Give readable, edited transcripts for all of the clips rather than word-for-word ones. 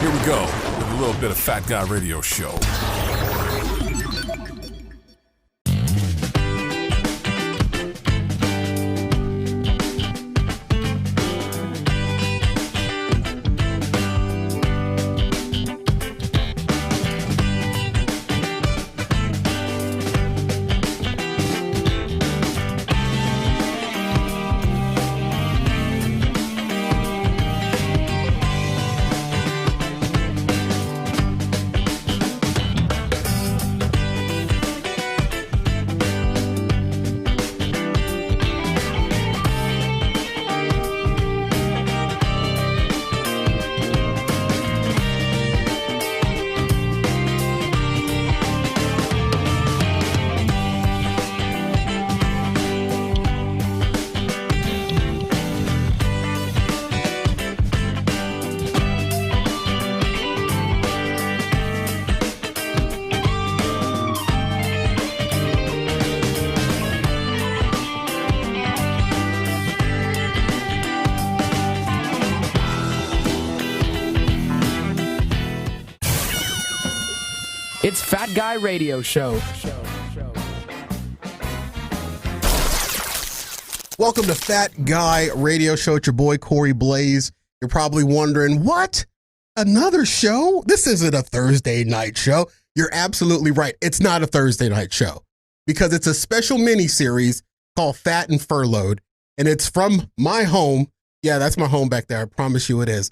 Here we go with a little bit of Fat Guy Radio Show. It's Fat Guy Radio Show. Welcome to Fat Guy Radio Show. It's your boy, Corey Blaze. You're probably wondering, what? Another show? This isn't a Thursday night show. You're absolutely right. It's not a Thursday night show because it's a special mini-series called Fat and Furloughed, and it's from my home. Yeah, that's my home back there. I promise you it is.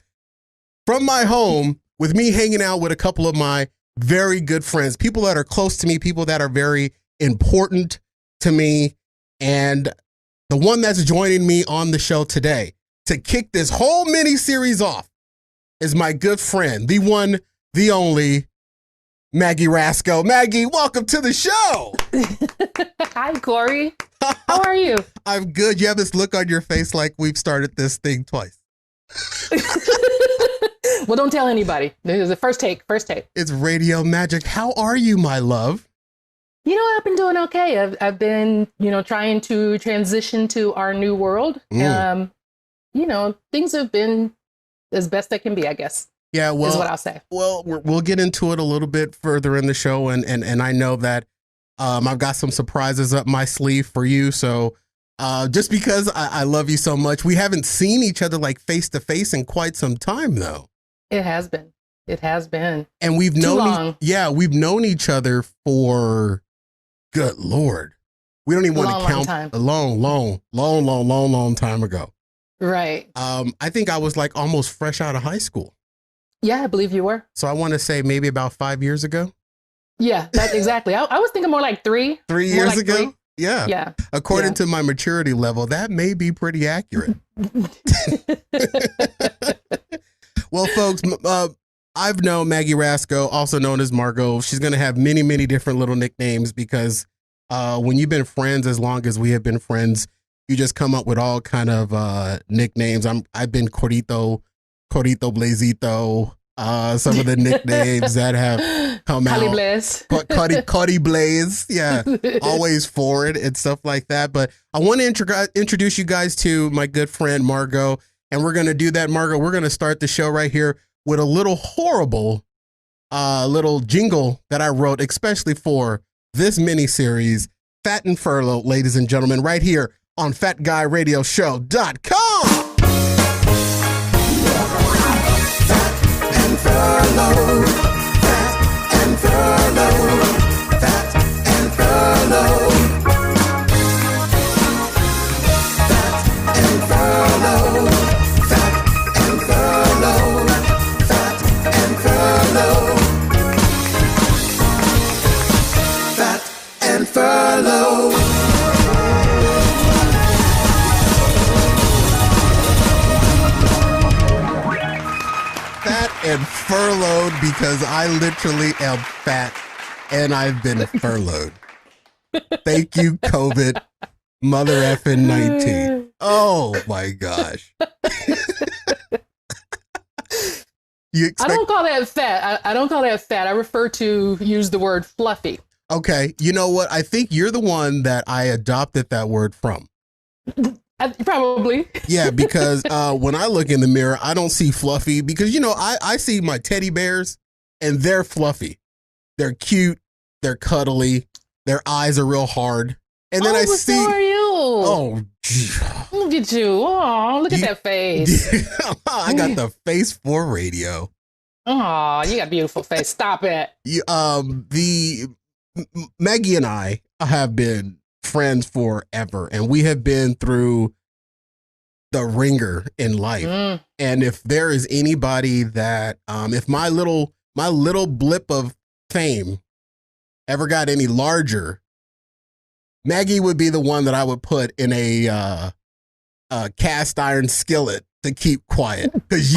From my home, with me hanging out with a couple of my very good friends, people that are close to me, people that are very important to me. And the one that's joining me on the show today to kick this whole mini series off is my good friend, the one, the only, Maggie Rasco. Maggie, welcome to the show. Hi, Corey. How are you? I'm good. You have this look on your face like we've started this thing twice. Well, don't tell anybody. This is the first take. It's radio magic. How are you, my love? You know, I've been doing okay. I've been, trying to transition to our new world. Things have been as best they can be, I guess. Yeah, well, is what I'll say. Well, we'll get into it a little bit further in the show, and I know that I've got some surprises up my sleeve for you. So just because I love you so much, we haven't seen each other like face to face in quite some time, though. It has been. And we've known each other for, good Lord, we don't even want to count a long time ago. Right. I think I was like almost fresh out of high school. Yeah, I believe you were. So I want to say maybe about 5 years ago. Yeah, that's exactly. I was thinking more like 3. 3 years ago? 3. Yeah. Yeah. According to my maturity level, that may be pretty accurate. Well, folks, I've known Maggie Rasco, also known as Margot. She's going to have many, many different little nicknames because when you've been friends as long as we have been friends, you just come up with all kind of nicknames. I've been Corito Blazito, some of the nicknames that have come out. Cody Blaze. Yeah, always forward and stuff like that. But I want to introduce you guys to my good friend, Margot. And we're going to do that, Margot. We're going to start the show right here with a little horrible little jingle that I wrote, especially for this mini-series, Fat and Furloughed, ladies and gentlemen, right here on FatGuyRadioShow.com. Fat and Furloughed, Fat and Furloughed, Fat and Furloughed, Fat and Furloughed. Furloughed. Fat and furloughed because I literally am fat and I've been furloughed. Thank you, COVID, mother effing 19. Oh my gosh. I don't call that fat. I don't call that fat. I refer to use the word fluffy. Okay. You know what? I think you're the one that I adopted that word from. Probably. Yeah, because when I look in the mirror, I don't see fluffy because, I see my teddy bears and they're fluffy. They're cute. They're cuddly. Their eyes are real hard. And then I but see. So are you? Oh, gee. Look at you. Oh, look at that face. I got the face for radio. Oh, you got a beautiful face. Stop it. Maggie and I have been friends forever, and we have been through the ringer in life. And if there is anybody that, if my little blip of fame ever got any larger, Maggie would be the one that I would put in a cast iron skillet to keep quiet because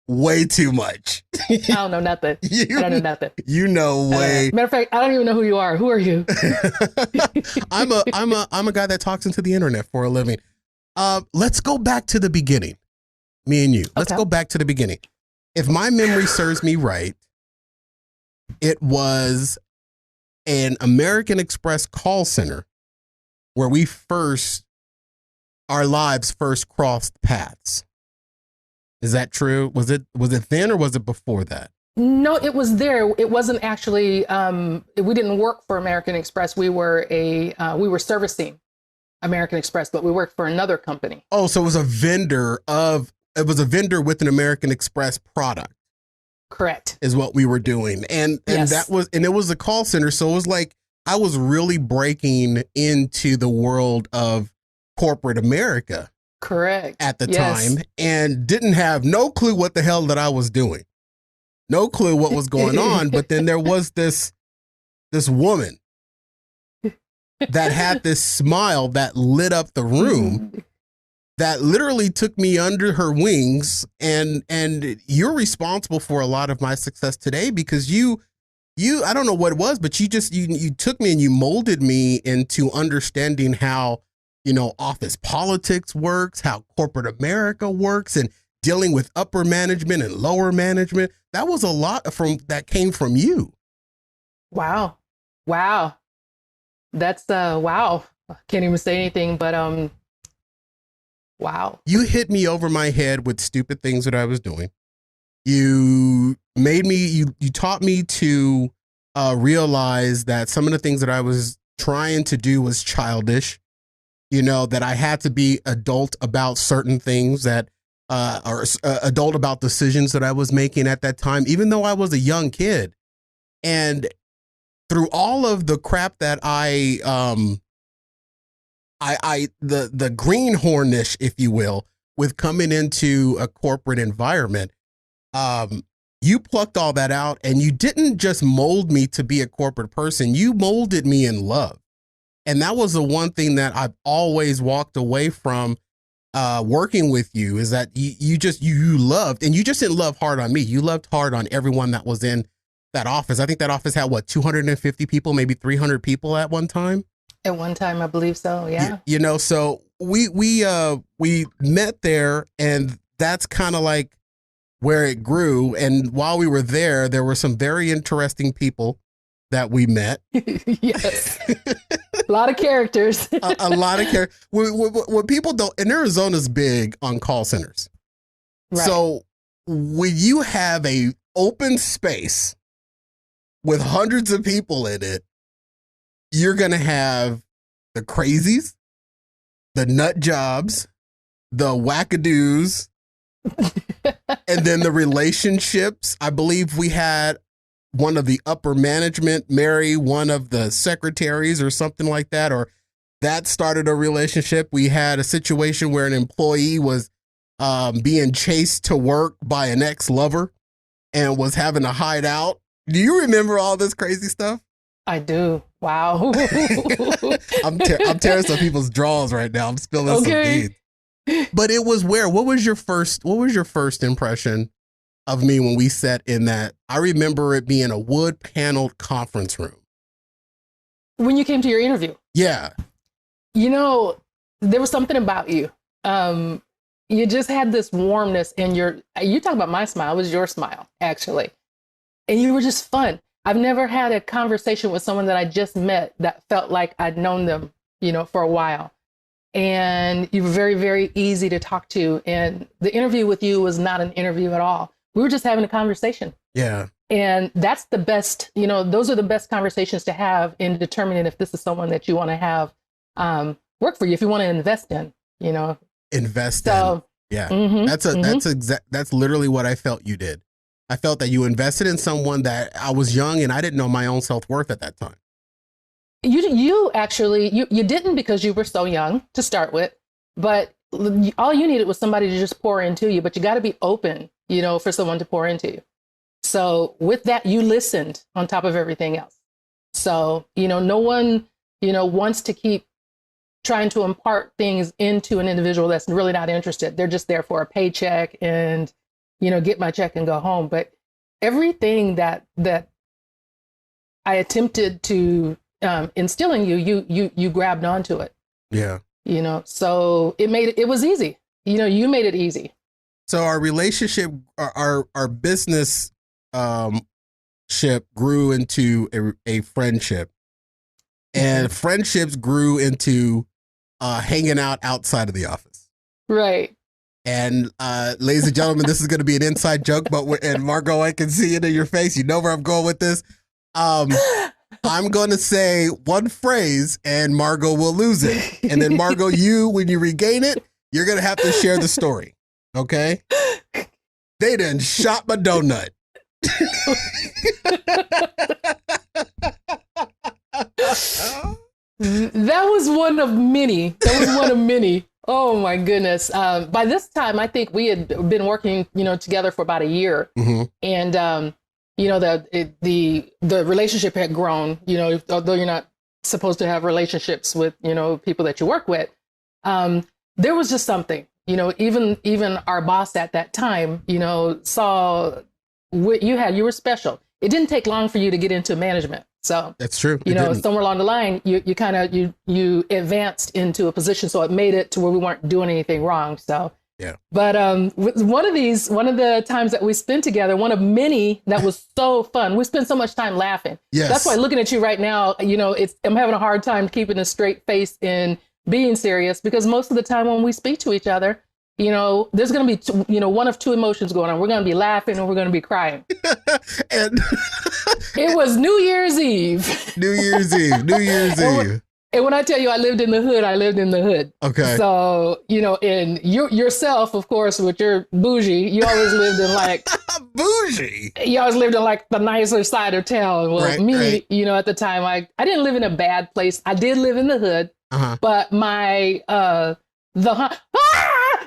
way too much. I don't know nothing. I don't know nothing. Way. Matter of fact, I don't even know who you are. Who are you? I'm a guy that talks into the internet for a living. Let's go back to the beginning. Me and you. Let's go back to the beginning. If my memory serves me right, it was an American Express call center where our lives first crossed paths. Is that true? Was it then or was it before that? No, it was there. It wasn't actually, we didn't work for American Express. We were servicing American Express, but we worked for another company. Oh, so it was a vendor with an American Express product. Correct. Is what we were doing. And yes. It was a call center. So it was like, I was really breaking into the world of corporate America. Correct. At the time, and didn't have no clue what the hell that I was doing. No clue what was going on. But then there was this woman that had this smile that lit up the room that literally took me under her wings. And you're responsible for a lot of my success today because you I don't know what it was, but you took me and you molded me into understanding how, office politics works, how corporate America works, and dealing with upper management and lower management. That was a lot that came from you. Wow. That's wow. I can't even say anything, but wow. You hit me over my head with stupid things that I was doing. You taught me to realize that some of the things that I was trying to do was childish. That I had to be adult about certain things or adult about decisions that I was making at that time, even though I was a young kid. And through all of the crap that the greenhornish, if you will, with coming into a corporate environment, you plucked all that out and you didn't just mold me to be a corporate person. You molded me in love. And that was the one thing that I've always walked away from working with you is that you loved, and you just didn't love hard on me. You loved hard on everyone that was in that office. I think that office had 250 people, maybe 300 people at one time. At one time, I believe so. Yeah. So we met there, and that's kind of like where it grew. And while we were there were some very interesting people that we met. Yes. A lot of characters. a lot of characters. What people don't, and Arizona's big on call centers. Right. So when you have a open space with hundreds of people in it, you're going to have the crazies, the nut jobs, the wackadoos, and then the relationships. I believe we had one of the upper management marry one of the secretaries or something like that, or that started a relationship. We had a situation where an employee was being chased to work by an ex-lover and was having to hide out. Do you remember all this crazy stuff? I do. Wow. I'm tearing some people's drawers right now. I'm spilling some beans. But it was what was your first impression of me when we sat in that? I remember it being a wood paneled conference room. When you came to your interview? Yeah. There was something about you. You just had this warmness in you talk about my smile, it was your smile, actually. And you were just fun. I've never had a conversation with someone that I just met that felt like I'd known them, for a while. and you were very, very easy to talk to. And the interview with you was not an interview at all. We were just having a conversation. Yeah. And that's the best, those are the best conversations to have in determining if this is someone that you want to have work for you, if you want to invest in, Invest so, in. Yeah. Mm-hmm, That's literally what I felt you did. I felt that you invested in someone that I was young and I didn't know my own self-worth at that time. You actually, you didn't, because you were so young to start with, but all you needed was somebody to just pour into you, but you got to be open, for someone to pour into you. So with that, you listened on top of everything else. So, no one, wants to keep trying to impart things into an individual that's really not interested. They're just there for a paycheck and, get my check and go home. But everything that I attempted to instill in you, you grabbed onto it. Yeah. So it was easy. You made it easy. So our relationship, our business ship grew into a friendship, and friendships grew into hanging out outside of the office. Right. And ladies and gentlemen, this is going to be an inside joke, and Margot, I can see it in your face. You know where I'm going with this. I'm going to say one phrase and Margot will lose it. And then Margot, when you regain it, you're going to have to share the story. Okay? They done shot my donut. That was one of many. Oh my goodness. By this time, I think we had been working, together for about a year. Mm-hmm. And, the relationship had grown, although you're not supposed to have relationships with, people that you work with. There was just something, even our boss at that time, saw what you had. You were special. It didn't take long for you to get into management. So that's true. Somewhere along the line, you kind of you advanced into a position, so it made it to where we weren't doing anything wrong. So yeah. But one of the times that we spent together, one of many that was so fun. We spent so much time laughing. Yes. That's why looking at you right now, I'm having a hard time keeping a straight face and being serious, because most of the time when we speak to each other, there's going to be, one of two emotions going on. We're going to be laughing or we're going to be crying. And it was New Year's Eve. New Year's Eve. And when I tell you I lived in the hood, I lived in the hood. Okay. So, and yourself, of course, with your bougie, you always lived in bougie. You always lived in the nicer side of town. Well, right. At the time, I didn't live in a bad place. I did live in the hood, but my,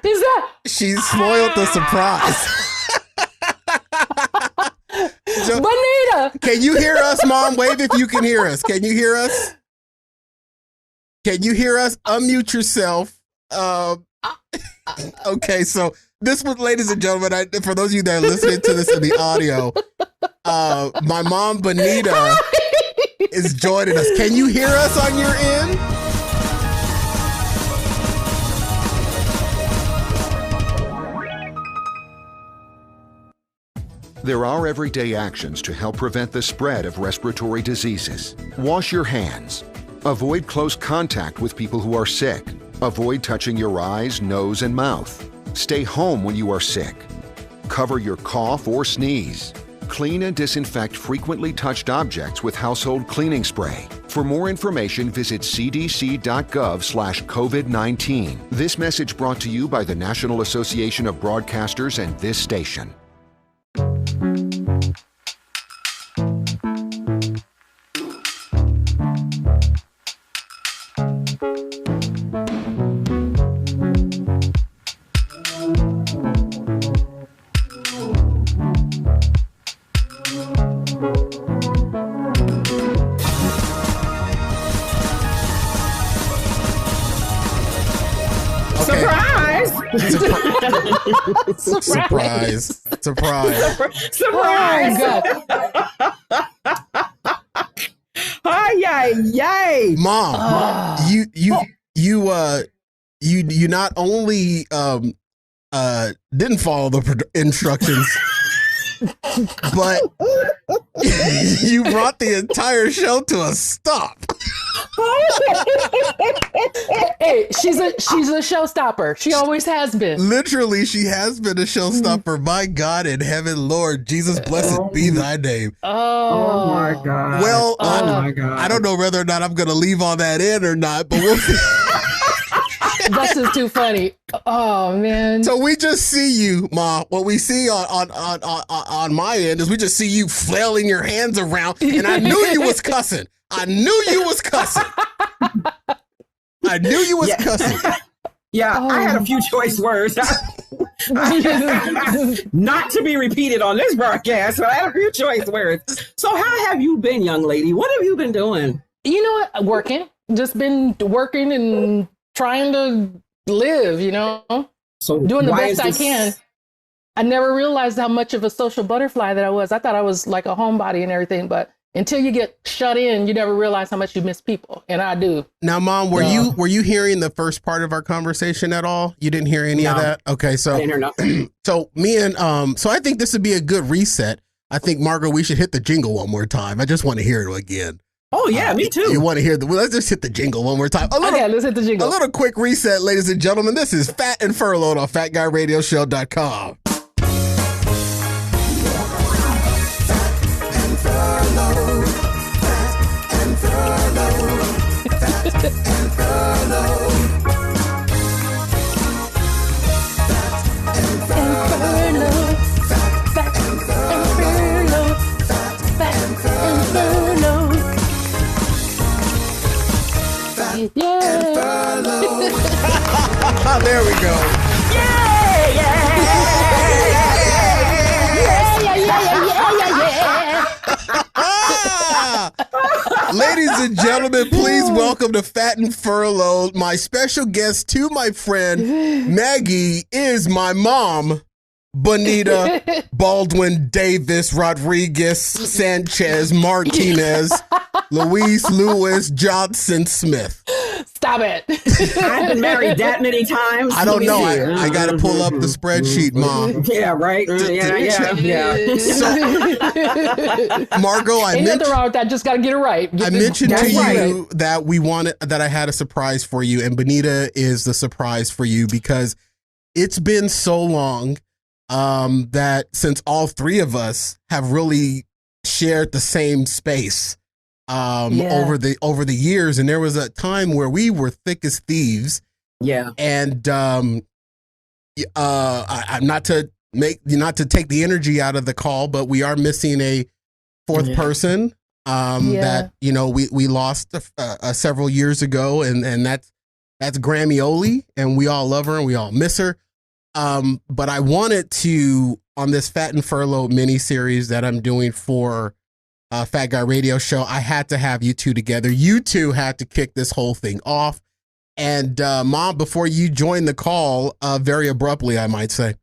is that? She spoiled the surprise. So, Bonita! Can you hear us, Mom? Wave if you can hear us. Can you hear us? Can you hear us? Unmute yourself. Okay, so this was, ladies and gentlemen, for those of you that are listening to this in the audio, my mom, Bonita, is joining us. Can you hear us on your end? There are everyday actions to help prevent the spread of respiratory diseases. Wash your hands. Avoid close contact with people who are sick. Avoid touching your eyes, nose, and mouth. Stay home when you are sick. Cover your cough or sneeze. Clean and disinfect frequently touched objects with household cleaning spray. For more information, visit cdc.gov/COVID-19. This message brought to you by the National Association of Broadcasters and this station. Surprise! Surprise! Oh, yay! Mom, you not only didn't follow the instructions, but you brought the entire show to a stop. Hey, she's a showstopper. She always has been. Literally, she has been a showstopper. My God in heaven, Lord Jesus, blessed be thy name. Oh my God. Well, oh my God. I don't know whether or not I'm going to leave all that in or not, but we'll see. That's just too funny. Oh man. So we just see you, Ma. What we see on my end is we just see you flailing your hands around, and I knew you was cussing. I knew you was cussing. I knew you was cussing. Yeah, I had a few choice words. Not to be repeated on this broadcast, but I had a few choice words. So how have you been, young lady? What have you been doing? You know what? Working. Just been working and trying to live, So doing the best I can. I never realized how much of a social butterfly that I was. I thought I was like a homebody and everything, but until you get shut in, you never realize how much you miss people. And I do. Now, Mom, were you hearing the first part of our conversation at all? You didn't hear any of that? Okay, so I didn't hear nothing. So me and so I think this would be a good reset. I think, Margot, we should hit the jingle one more time. I just want to hear it again. Oh yeah, me too. You want to hear let's just hit the jingle one more time. Okay, let's hit the jingle. A little quick reset, ladies and gentlemen. This is Fat and Furloughed on FatGuyRadioShow.com. There we go. Ladies and gentlemen, please welcome to Fat and Furloughed. My special guest to my friend Maggie is my mom, Bonita Baldwin Davis Rodriguez Sanchez Martinez Louise Lewis Johnson Smith. Stop it. I've been married that many times. I don't know. I got to pull up the spreadsheet, Mom. Yeah, right. Yeah. So, Margot, Ain't nothing wrong with that. Just got to get it right. I mentioned to you that I had a surprise for you, and Bonita is the surprise for you because it's been so long that since all three of us have really shared the same space over the years, and there was a time where we were thick as thieves. Yeah. And I'm not to take the energy out of the call, but we are missing a fourth person that we lost several years ago, and that's Grammy Oli, and we all love her and we all miss her. But I wanted to, on this Fat and Furloughed mini series that I'm doing for Fat Guy Radio Show, I had to have you two together. You two had to kick this whole thing off. And Mom, before you joined the call, very abruptly, I might say.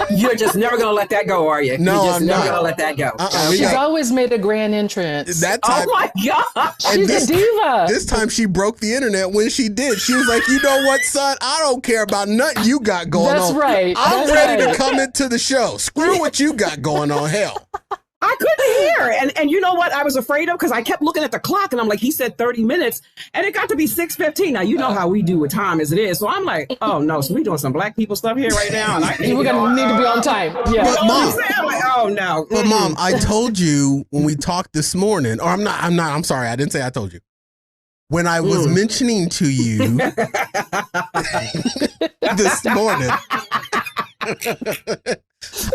You're just never gonna let that go, are you? No, You're just I'm never not. gonna let that go. She's always made a grand entrance. That time, oh my God, she's a diva. This time she broke the internet when she did. She was like, you know what, son? I don't care about nothing you got going on. That's right. I'm ready to come into the show. Screw what you got going on. Hell. I couldn't hear. And you know what I was afraid of? Because I kept looking at the clock and I'm like, he said 30 minutes and it got to be 6:15. Now, you know how we do with time as it is. So I'm like, oh no, so we doing some black people stuff here right now. And we're going to need to be on time. Yeah. But Mom, I'm like, oh no. But Mom, I told you when we talked this morning, or I'm sorry. I didn't say I told you. When I was mentioning to you this morning,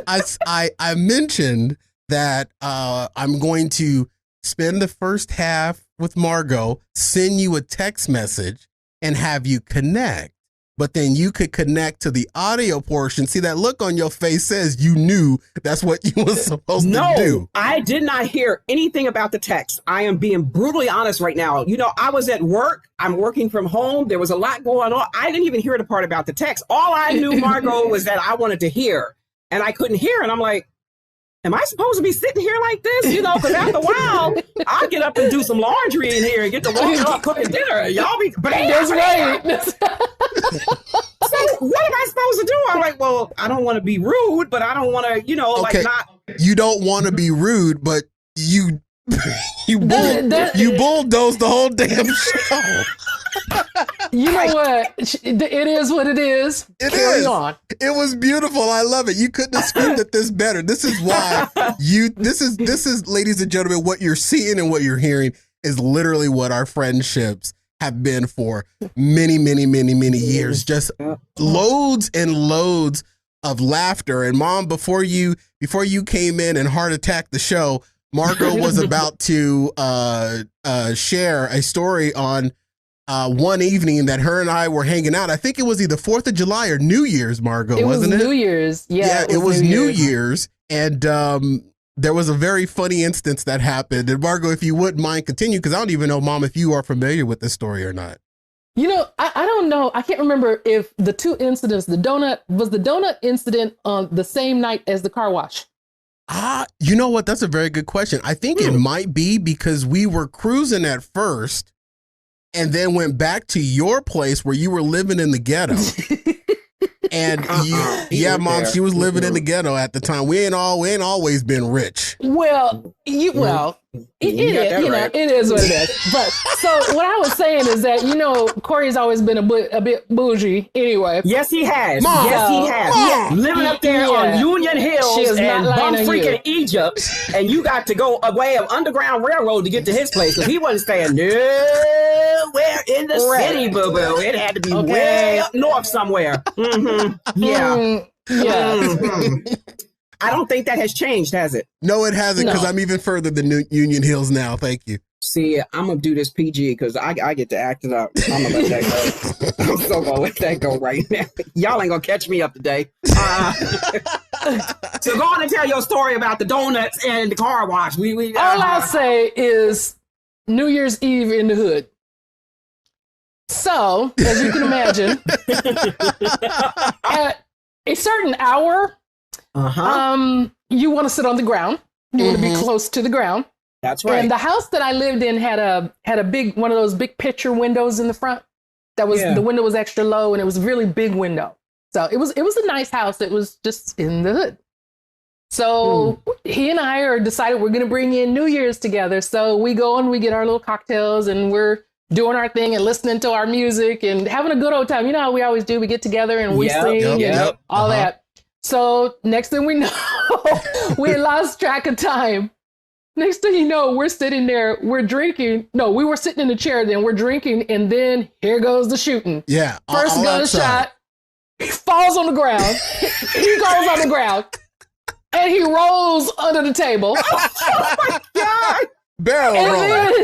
I mentioned that I'm going to spend the first half with Margot, send you a text message, and have you connect. But then you could connect to the audio portion. See, that look on your face says you knew that's what you were supposed to do. No, I did not hear anything about the text. I am being brutally honest right now. You know, I was at work. I'm working from home. There was a lot going on. I didn't even hear the part about the text. All I knew, Margot, was that I wanted to hear, and I couldn't hear. And I'm like, am I supposed to be sitting here like this? You know, because after a while, I'll get up and do some laundry in here and get to walking up cooking dinner. Y'all be, that's right. So what am I supposed to do? I'm like, well, I don't want to be rude, but I don't want to, Okay. You don't want to be rude, but you You bulldozed the whole damn show. You know what? It is what it is. Carry on. It was beautiful. I love it. You couldn't have screamed at this better. This is why this is, ladies and gentlemen, what you're seeing and what you're hearing is literally what our friendships have been for many, many, many, many years. Just loads and loads of laughter. And Mom, before you came in and heart attacked the show, Margot was about to share a story on one evening that her and I were hanging out. I think it was either 4th of July or New Year's, Margot, wasn't it? New Year's. Yeah, it was New Year's. And there was a very funny instance that happened. And Margot, if you wouldn't mind continue, because I don't even know, Mom, if you are familiar with this story or not. You know, I don't know. I can't remember if the two incidents, the donut incident on the same night as the car wash. You know what? That's a very good question. I think it might be because we were cruising at first and then went back to your place where you were living in the ghetto. And Mom, she was living in the ghetto at the time. We ain't always been rich. Well, it is what it is. But so what I was saying is that, you know, Corey's always been a bit bougie anyway. Yes, he has. Mom, yes, he has. Mom. Living up there on Union Hills and bum freaking Egypt, and you got to go away of Underground Railroad to get to his place because he wasn't staying nowhere in the city, boo boo. It had to be way up north somewhere. Yeah. I don't think that has changed, has it? No, it hasn't, because I'm even further than Union Hills now. Thank you. See, I'm going to do this PG because I get to act it up. I'm going to let that go. I'm so going to let that go right now. Y'all ain't going to catch me up today. So go on and tell your story about the donuts and the car wash. All I'll say is New Year's Eve in the hood. So, as you can imagine, at a certain hour, you want to sit on the ground. You want to be close to the ground. That's right. And the house that I lived in had a big, one of those big picture windows in the front. That was the window was extra low, and it was a really big window. So it was a nice house. It was just in the hood. So he and I decided we're going to bring in New Year's together. So we go and we get our little cocktails, and we're doing our thing and listening to our music and having a good old time. You know how we always do. We get together and we sing and all that. So next thing we know, we lost track of time. Next thing you know, we're sitting there, we're drinking. No, we were sitting in the chair, then we're drinking, and then here goes the shooting. Yeah. First gunshot, he falls on the ground. He goes on the ground, and he rolls under the table. Oh my God! Barrel roll. Then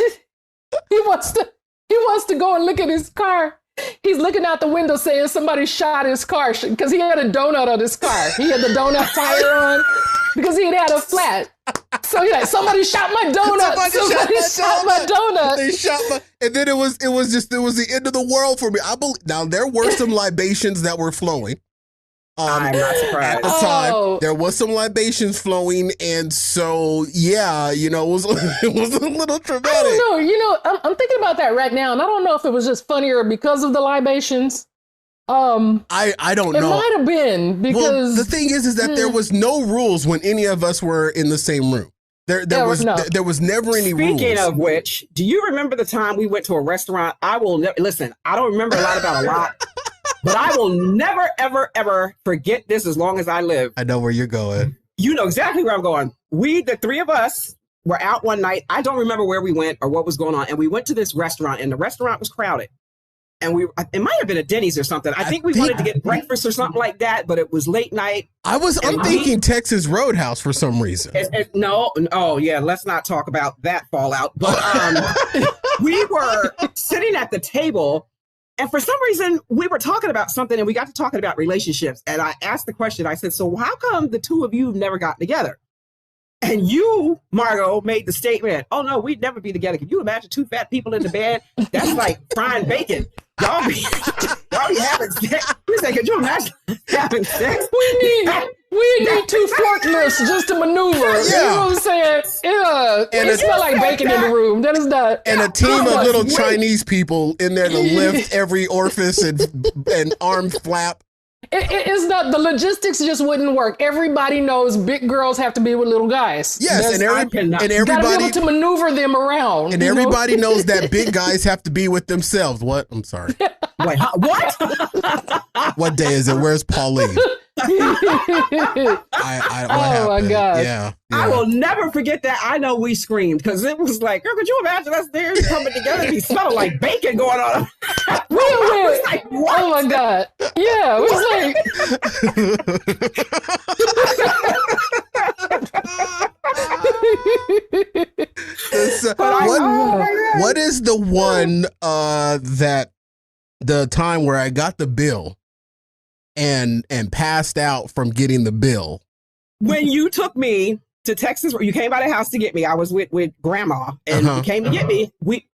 he wants to go and look at his car. He's looking out the window saying somebody shot his car because he had a donut on his car. He had the donut tire on because he had a flat. So he's like, somebody shot my donut. Somebody shot my donut. They shot my, and then it was the end of the world for me. I believe now there were some libations that were flowing. I'm not surprised. At the time, there was some libations flowing, and so it was a little traumatic. I don't know. I'm thinking about that right now, and I don't know if it was just funnier because of the libations. I don't know. It might have been because the thing is that there was no rules when any of us were in the same room. There was never any rules. Speaking of which, do you remember the time we went to a restaurant? I will listen. I don't remember a lot about a lot. But I will never, ever, ever forget this as long as I live. I know where you're going. You know exactly where I'm going. The three of us, were out one night. I don't remember where we went or what was going on. And we went to this restaurant, and the restaurant was crowded. And it might have been a Denny's or something. I think we wanted to get breakfast or something like that, but it was late night. I'm thinking Texas Roadhouse for some reason. No. Oh, yeah. Let's not talk about that fallout. But we were sitting at the table. And for some reason, we were talking about something, and we got to talking about relationships. And I asked the question, I said, so how come the two of you have never gotten together? And you, Margot, made the statement, oh, no, we'd never be together. Can you imagine two fat people in the bed? That's like frying bacon. Y'all be having sex. We said, could you imagine having sex? We need two forklifts just to maneuver. Yeah. You know what I'm saying? Yeah. And it smells like bacon in the room. That is not. And a team of little Chinese people in there to lift every orifice and arm flap. It's not, the logistics just wouldn't work. Everybody knows big girls have to be with little guys. Yes, and you gotta be everybody able to maneuver them around. and everybody knows that big guys have to be with themselves. What? I'm sorry. Wait, what? What day is it? Where's Pauline? Oh my God. Yeah. I will never forget that. I know we screamed because it was like, girl, could you imagine us there coming together? He smelled like bacon going on. We were like, what? Oh my God. Yeah, it was like what is the one that the time where I got the bill and passed out from getting the bill? When you took me to Texas, you came by the house to get me. I was with grandma and you came to get me.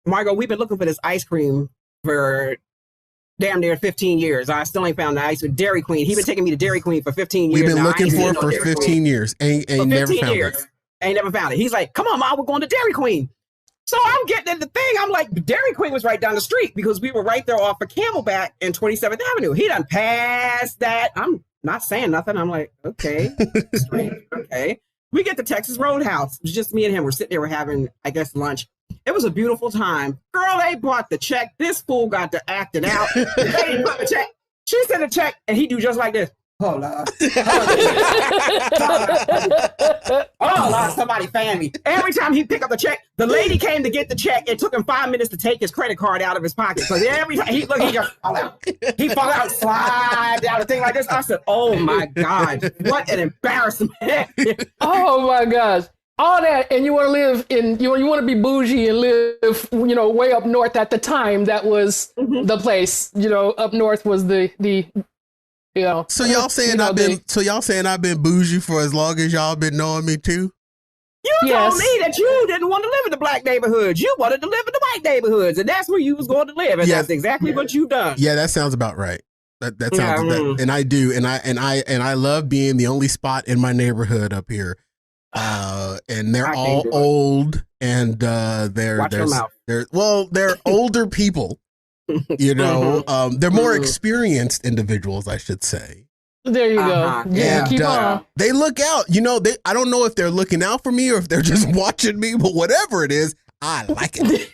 Margot, we've been looking for this ice cream for damn near 15 years. I still ain't found the ice with Dairy Queen. He's been taking me to Dairy Queen for 15 years. We've been looking for it for 15 years. Ain't never found it. Ain't never found it. He's like, come on, Mom, we're going to Dairy Queen. So I'm getting in the thing. I'm like, Dairy Queen was right down the street because we were right there off of Camelback and 27th Avenue. He done passed that. I'm not saying nothing. I'm like, okay. Okay. We get to Texas Roadhouse. It was just me and him. We're sitting there. We're having, I guess, lunch. It was a beautiful time. Girl, they brought the check. This fool got to acting out. They didn't put the check. She sent a check, and he do just like this. Hold on. Oh, Lord, somebody fan me. Every time he pick up the check, the lady came to get the check. It took him 5 minutes to take his credit card out of his pocket. Because every time he just fall out. He fall out, slide down, a thing like this. I said, oh my God, what an embarrassment. oh my gosh. All that, and you want to live in, you want to be bougie and live, way up north at the time. That was the place, up north was the So y'all saying I've been bougie for as long as y'all been knowing me too? You told me that you didn't want to live in the black neighborhoods. You wanted to live in the white neighborhoods, and that's where you was going to live. And that's exactly what you've done. Yeah, that sounds about right. That sounds and I do, and I love being the only spot in my neighborhood up here. And they're all old, and they're older people. They're more experienced individuals, I should say. There you go. Yeah, and, keep on. They look out. I don't know if they're looking out for me or if they're just watching me, but whatever it is, I like it.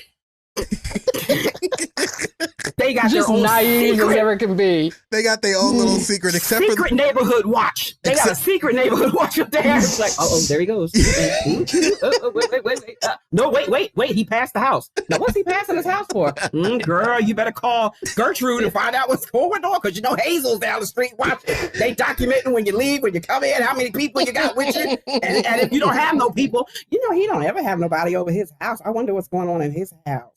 They got just their own naive secret. as ever can be. They got their own little secret, except secret for neighborhood watch. They got a secret neighborhood watch up there. It's like, there he goes. Wait. No, wait. He passed the house. Now, what's he passing his house for? Girl, you better call Gertrude and find out what's going on, because Hazel's down the street watching. They documenting when you leave, when you come in, how many people you got with you, and if you don't have no people, he don't ever have nobody over his house. I wonder what's going on in his house.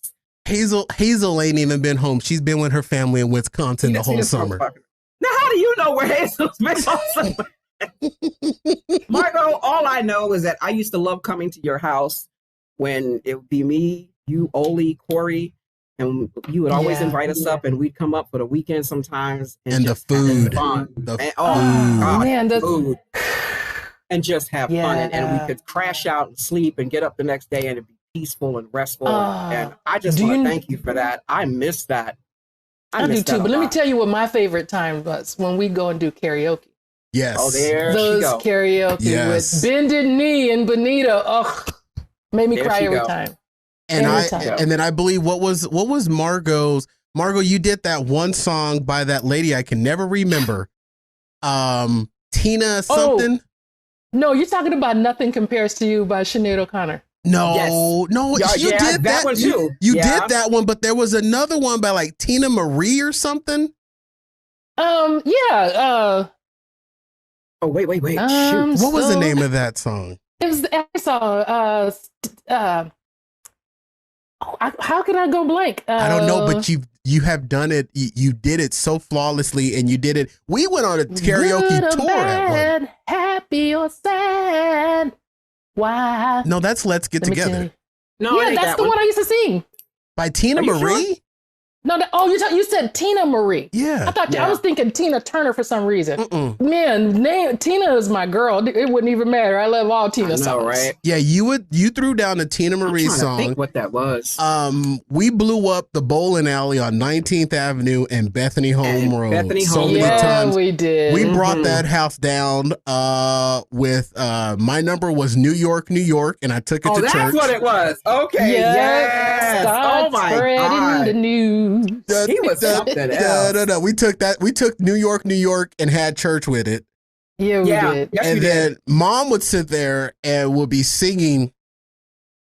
Hazel ain't even been home. She's been with her family in Wisconsin the whole summer. Now, how do you know where Hazel's been all summer? Margot, all I know is that I used to love coming to your house when it would be me, you, Oli, Corey, and you would always invite us up, and we'd come up for the weekend sometimes. And the food. The food. And just have fun. And we could crash out and sleep and get up the next day, and it'd be peaceful and restful. And I just want to thank you for that. I miss that. I do too. But let me tell you what my favorite time was, when we go and do karaoke. Yes. Oh, there those she go. Karaoke with Bended Knee and Bonita. Oh, made me cry every time. And and then I believe what was Margot's. Margot, you did that one song by that lady I can never remember. Tina something. No, you're talking about Nothing Compares to You by Sinead O'Connor. No, you did that one too. You did that one, but there was another one by like Tina Marie or something. Oh, wait. Shoot. What was the name of that song? It was the song. How can I go blank? I don't know, but you have done it. You did it so flawlessly, and you did it. We went on a karaoke tour at one. Happy or sad. Why? No, that's Let's Get Together. No, that's the one I used to sing by Tina Marie. No, you said Tina Marie. Yeah. I was thinking Tina Turner for some reason. Man, Tina is my girl. It wouldn't even matter. I love all Tina songs. Right? Yeah, you threw down the Tina Marie song. I think what that was. We blew up the bowling alley on 19th Avenue and Bethany Home Road. So many times. We did. We brought that house down with my number was New York, New York, and I took it to church. That's what it was. Okay. Yes. Start Oh my spreading God. the news. He was something else. No. We took New York, New York, and had church with it. Yeah, we did. Yes, And we then did. Mom would sit there and would be singing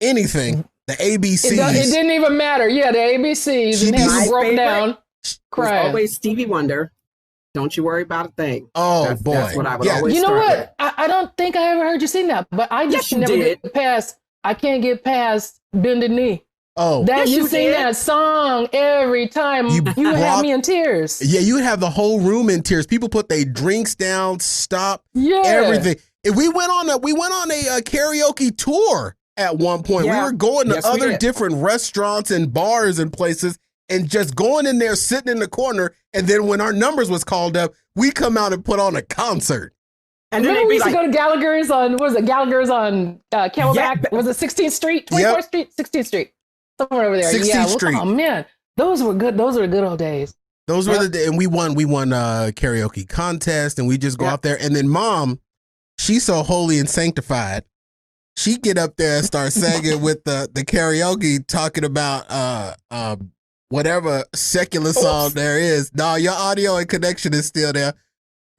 anything, the ABCs. It didn't even matter. Yeah, the ABCs. And then we broke down. It was Crying. always Stevie Wonder. Don't you worry about a thing. Oh, boy. That's what I would always You know start what? I don't think I ever heard you sing that, but I just Yes, you never did. get past. I can't get past Bended Knee. Oh, That Yes, you you sing did. that song every time. You You brought- had me in tears. yeah, you would have the whole room in tears. People put their drinks down, stop, Yeah. everything. If we went on a karaoke tour at one point. Yeah. We were going to Yes, we other did. different restaurants and bars and places and just going in there, sitting in the corner. And then when our numbers was called up, we come out and put on a concert. And then Remember we they'd be used to like, go to Gallagher's on, what was it, Gallagher's on Camelback? Was it 16th Street? 24th Street? 16th Street. Somewhere over there. 16th Street. Oh, man. Those were good. Those were the good old days. Those were the, and we won karaoke contest, and we just go out there. And then Mom, she's so holy and sanctified. She get up there and start singing with the karaoke, talking about whatever secular song there is. No, your audio and connection is still there.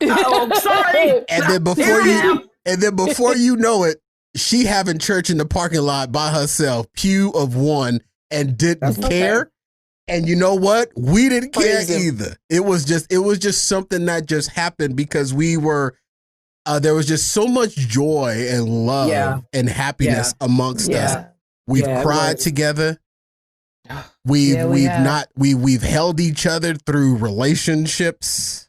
oh, sorry. And then before you know it, she having church in the parking lot by herself, pew of one, and didn't That's care. okay. And you know what? We didn't care Praise him. either. It was just something that just happened because we were there was just so much joy and love and happiness amongst us. We've cried together. We've held each other through relationships.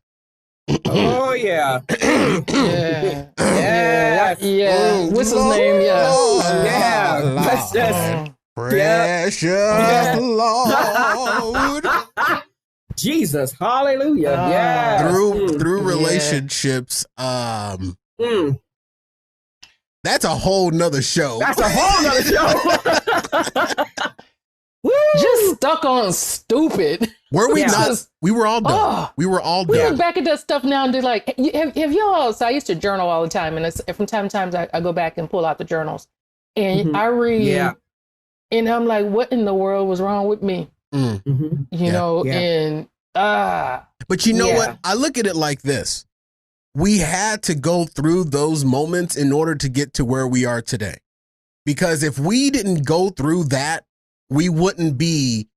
Oh, yeah. Yeah. Yes. Yeah. What's his name? Yeah. Yeah. That's just Precious Lord. Jesus. Hallelujah. Yeah. Through relationships, Mm. that's a whole nother show. That's a whole nother show. Woo. Just stuck on stupid. Were we Yeah. not? We were all done. Oh. We were all We done. look back at that stuff now and do like, have y'all, so I used to journal all the time. And from time to time, I go back and pull out the journals. And I read, Yeah. and I'm like, what in the world was wrong with me? Mhm. You know, and But you know what? I look at it like this. We had to go through those moments in order to get to where we are today. Because if we didn't go through that, we wouldn't be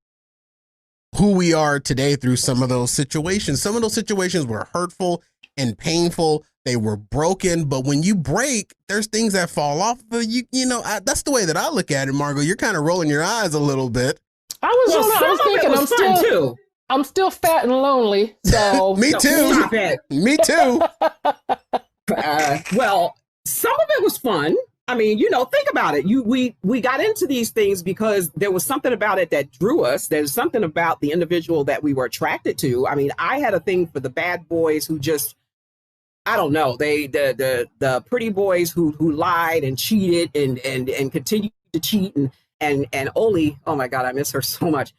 who we are today through some of those situations. Some of those situations were hurtful and painful. They were broken. But when you break, there's things that fall off. But that's the way that I look at it, Margot. You're kind of rolling your eyes a little bit. I was thinking, too. I'm still fat and lonely. So Me too. Stop it. Me too. Well, some of it was fun. I mean, think about it. We got into these things because there was something about it that drew us. There's something about the individual that we were attracted to. I mean, I had a thing for the bad boys who just, I don't know, the pretty boys who lied and cheated and continued to cheat and Oli, oh my God, I miss her so much.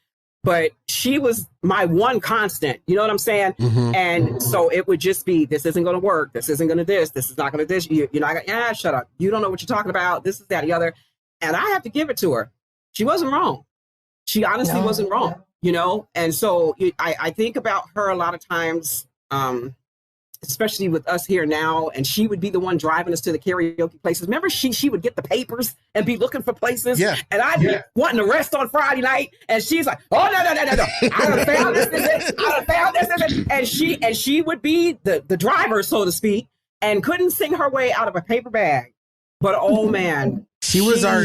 But she was my one constant, you know what I'm saying? Mm-hmm. And so it would just be, this isn't going to work. This isn't going to this is not going to this. You're not going to, shut up. You don't know what you're talking about. This is that, the other. And I have to give it to her. She wasn't wrong. She honestly wasn't wrong, And so I think about her a lot of times, especially with us here now, and she would be the one driving us to the karaoke places. Remember, she would get the papers and be looking for places. Yeah. And I'd be wanting to rest on Friday night, and she's like, "Oh no! I done found this. I done found this." And she would be the driver, so to speak, and couldn't sing her way out of a paper bag. But oh man, she was our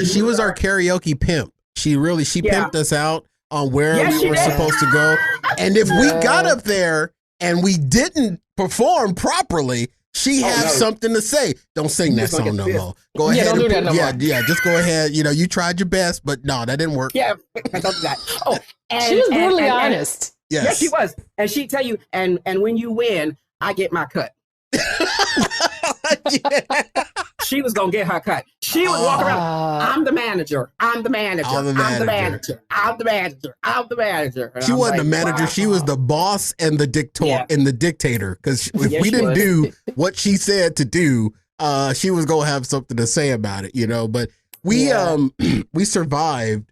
karaoke pimp. She pimped us out on where we were supposed to go. And if we got up there and we didn't perform properly, She has something to say. Don't sing that song no more. Go ahead. Don't do that no more. Yeah, just go ahead. You tried your best, but no, that didn't work. Yeah, don't do that. Oh, she was brutally honest. Yes, she was. And she'd tell you, and when you win, I get my cut. She was gonna get her cut. She would walk around. I'm the manager. I'm the manager. I'm the manager. I'm the manager. I'm the manager. And she wasn't the manager. Wow. She was the boss and the dictator. Because if we didn't do what she said to do, she was gonna have something to say about it. But we we survived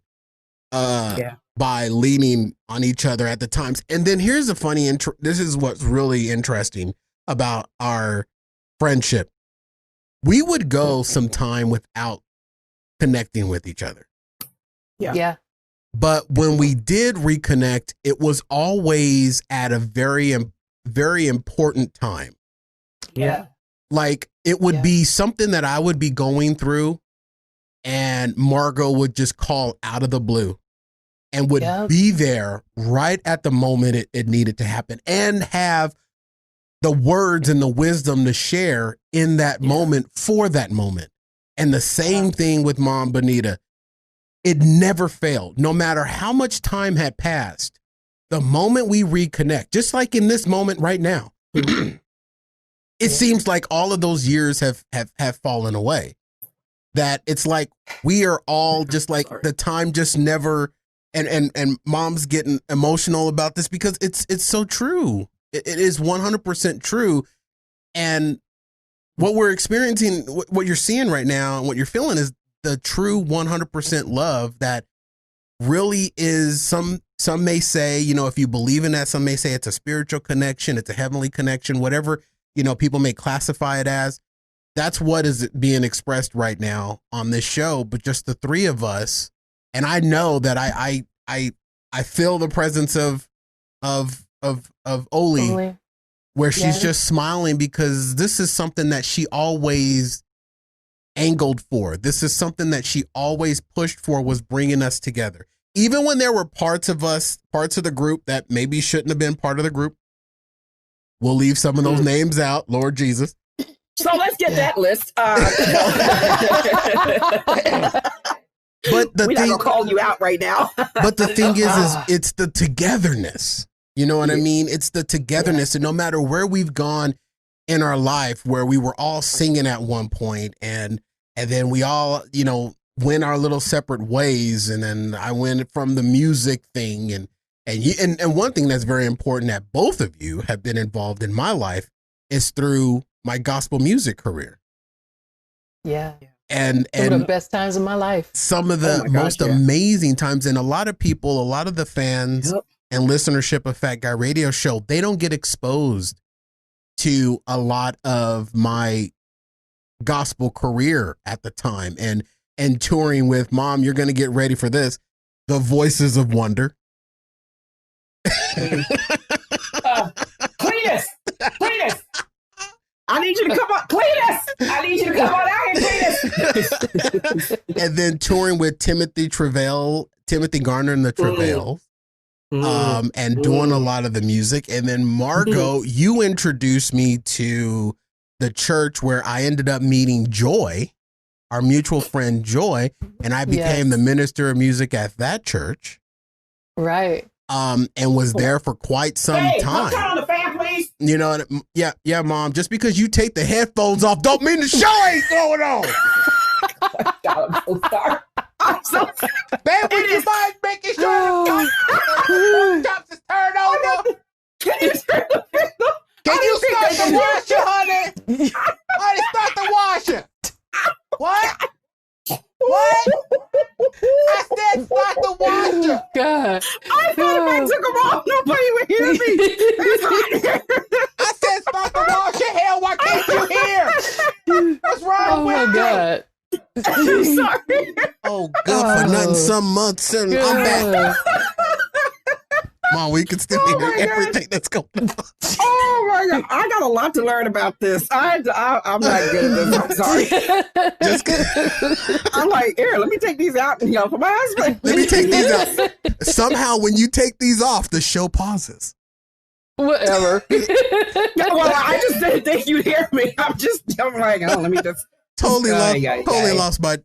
by leaning on each other at the times. And then here's the funny. This is what's really interesting about our friendship. We would go some time without connecting with each other. Yeah. But when we did reconnect, it was always at a very, very important time. Yeah. Like it would be something that I would be going through and Margot would just call out of the blue and would be there right at the moment it needed to happen and have the words and the wisdom to share in that moment for that moment. And the same thing with Mom Bonita. It never failed. No matter how much time had passed, the moment we reconnect, just like in this moment right now, it seems like all of those years have fallen away. That it's like we are all just like the time just never, and Mom's getting emotional about this because it's so true. It is 100% true. And what we're experiencing, what you're seeing right now and what you're feeling is the true 100% love that really is some may say, if you believe in that, some may say it's a spiritual connection, it's a heavenly connection, whatever, people may classify it as. That's what is being expressed right now on this show, but just the three of us. And I know that I feel the presence of Oli, where she's just smiling because this is something that she always angled for. This is something that she always pushed for, was bringing us together. Even when there were parts of the group that maybe shouldn't have been part of the group. We'll leave some of those names out, Lord Jesus. So let's get that list. But we're not gonna call you out right now. But the thing is it's the togetherness. You know what I mean? It's the togetherness. And no matter where we've gone in our life, where we were all singing at one point and then we all, went our little separate ways. And then I went from the music thing and one thing that's very important that both of you have been involved in my life is through my gospel music career. Yeah. And some of the best times of my life. Some of the most amazing times. And a lot of people, a lot of the fans and listenership of Fat Guy Radio Show, they don't get exposed to a lot of my gospel career at the time and touring with Mom. You're going to get ready for this. The Voices of Wonder. Cletus! I need you to come on, Cletus! I need you to come on out here, Cletus! And then touring with Timothy Garner and the Travails. And doing a lot of the music. And then Margot, you introduced me to the church where I ended up meeting Joy, our mutual friend Joy, and I became the minister of music at that church. Right. And was there for quite some time. Turn on the fan, please. Yeah, Mom. Just because you take the headphones off, don't mean the show ain't going on. God, I'm so sorry. I'm so sorry. Babe, would you mind making sure the tops is turned over? Can you turn the fan off? Can you start the washer, honey? Honey, start the washer. What? I said start the washer. God. I thought if I took them off, nobody would hear me. It's hot here. I said start the washer. Hell, why can't you hear? What's wrong with Oh, my God. I'm sorry. Oh, good for nothing. Some months and I'm back. Mom, we can still hear everything that's going on. Oh my God, I got a lot to learn about this. I'm not good at this. I'm sorry. Just kidding. I'm like, here, let me take these out and for my husband. Let me take these out. Somehow, when you take these off, the show pauses. Whatever. Well, I just didn't think you'd hear me. I'm like, oh, let me just. Totally lost my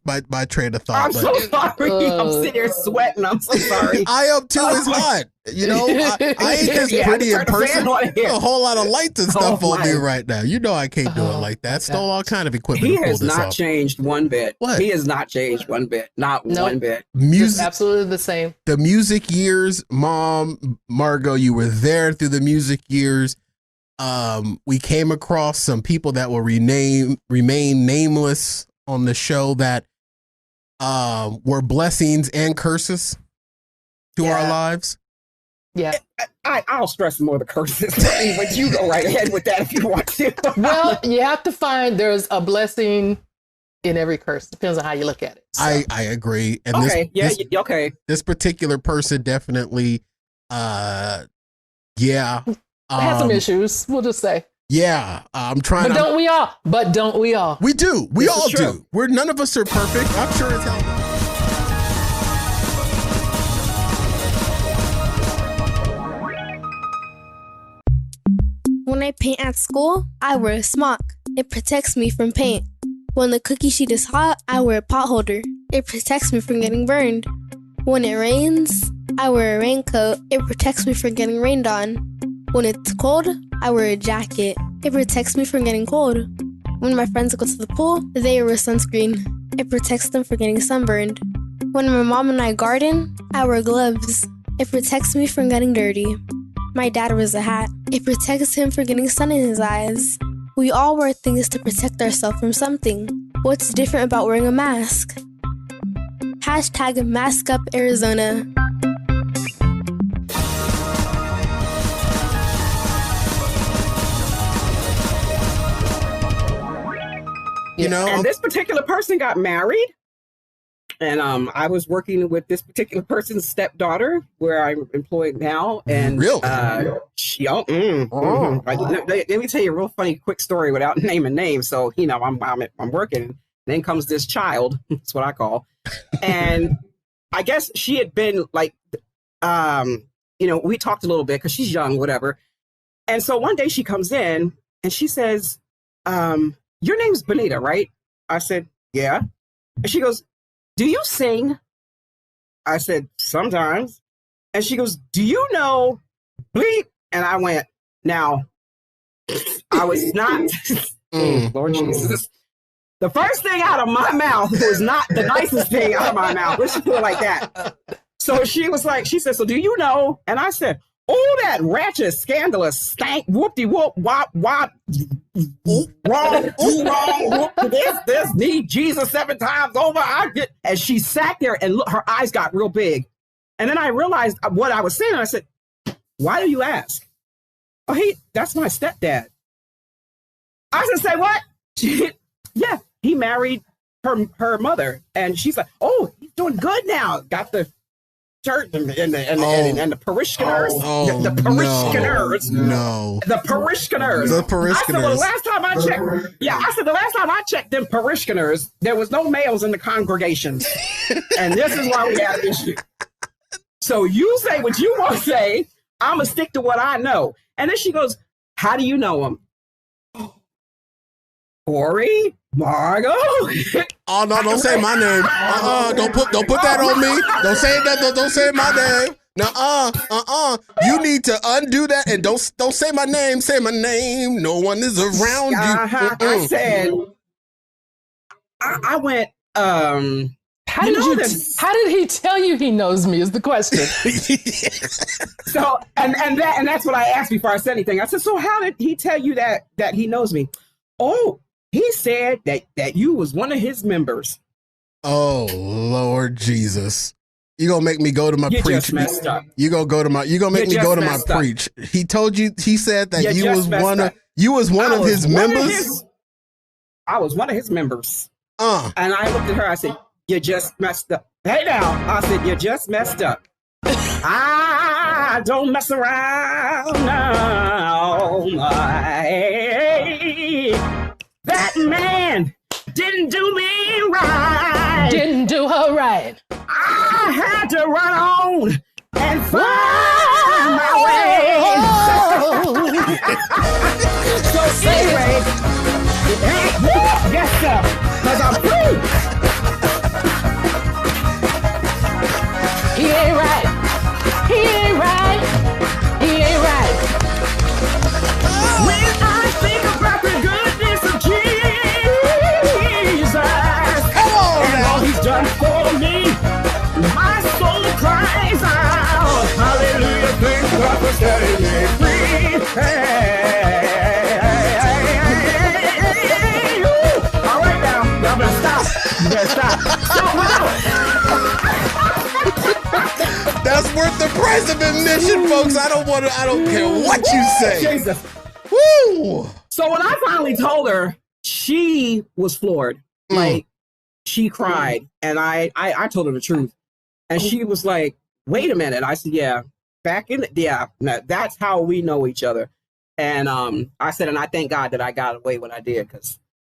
train of thought. I'm so sorry. I'm sitting here sweating. I'm so sorry. I am too. It's hot. You know, I ain't this pretty in person. A whole lot of lights and stuff on me right now. You know I can't do it like that. Stole all kind of equipment. He has not changed one bit. What? He has not changed one bit. Not one bit. Music, absolutely the same. The music years, Mom, Margot, you were there through the music years. We came across some people that will remain nameless on the show that were blessings and curses to our lives. Yeah. I'll stress more the curses, but you go right ahead with that if you want to. Well, you have to find there's a blessing in every curse. Depends on how you look at it. So. I agree. And okay. Okay. This particular person definitely, had some issues. We'll just say. Yeah, I'm trying. But don't we all? But don't we all? We do. We all do. None of us are perfect. I'm sure as hell. When I paint at school, I wear a smock. It protects me from paint. When the cookie sheet is hot, I wear a pot holder. It protects me from getting burned. When it rains, I wear a raincoat. It protects me from getting rained on. When it's cold, I wear a jacket. It protects me from getting cold. When my friends go to the pool, they wear sunscreen. It protects them from getting sunburned. When my mom and I garden, I wear gloves. It protects me from getting dirty. My dad wears a hat. It protects him from getting sun in his eyes. We all wear things to protect ourselves from something. What's different about wearing a mask? Hashtag Mask Up Arizona. You know, and this particular person got married, and I was working with this particular person's stepdaughter, where I'm employed now. And really, let me tell you a real funny, quick story without naming names. So you know, I'm working. Then comes this child. That's what I call, and I guess she had been like, we talked a little bit because she's young, whatever. And so one day she comes in and she says, your name's Bonita, right? I said, yeah. And she goes, do you sing? I said, sometimes. And she goes, do you know bleep? And I went, now, I was not, Lord Jesus. The first thing out of my mouth was not the nicest thing out of my mouth. Let's just put it like that. So she was like, she said, so do you know? And I said, oh, that ratchet, scandalous, stank, whoop-de-whoop, wop, wop, wrong, whoop, this, need Jesus 7 times over. And she sat there and her eyes got real big. And then I realized what I was saying. I said, why do you ask? Oh, that's my stepdad. I said, say what? Yeah, he married her mother. And she's like, oh, he's doing good now. Got the church and the parishioners. The parishioners. No. The parishioners. The parishioners. I said, well, the last time I checked them parishioners, there was no males in the congregation. And this is why we have an issue. So you say what you want to say. I'm going to stick to what I know. And then she goes, how do you know him? Corey? Margot? Oh no! Don't say my name. Don't put that on me. Don't say that. Don't say my name. You need to undo that and don't say my name. Say my name. No one is around you. I said. I went. How did he tell you he knows me? Is the question. So and that's what I asked before I said anything. I said, so how did he tell you that he knows me? Oh. He said that you was one of his members. Oh Lord Jesus! You gonna make me go to my preach? Just messed up. You gonna make me go to my preach? He told you. He said that you was one of his members. I was one of his members. And I looked at her. I said, "You just messed up." Hey now, I said, "You just messed up." I don't mess around now. That man didn't do me right. Didn't do her right. I had to run on and find my way. So anyway, yes, sir, because I'm free. He ain't right. He ain't right. He ain't right. When I think about the goodness of Jesus and all he's done for me, my soul cries out, hallelujah, thank God for setting me free. All right now, y'all better stop. You better stop. That's worth the price of admission, folks. I don't care what you say. Jesus. Woo! So when I finally told her, she was floored. Like, she cried. And I told her the truth. And she was like, wait a minute. I said, yeah, that's how we know each other. And I said, and I thank God that I got away when I did, because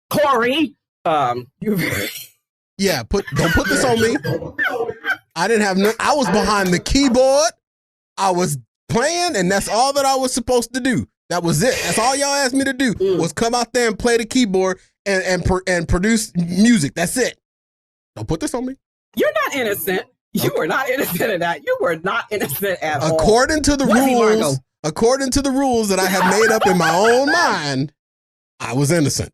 Corey, you Yeah, don't put this on me. I didn't have I was behind the keyboard. I was playing, and that's all that I was supposed to do. That was it. That's all y'all asked me to do was come out there and play the keyboard and produce music. That's it. Don't put this on me. You're not innocent. You were not innocent of that. You were not innocent at all. According to the rules that I had made up in my own mind, I was innocent.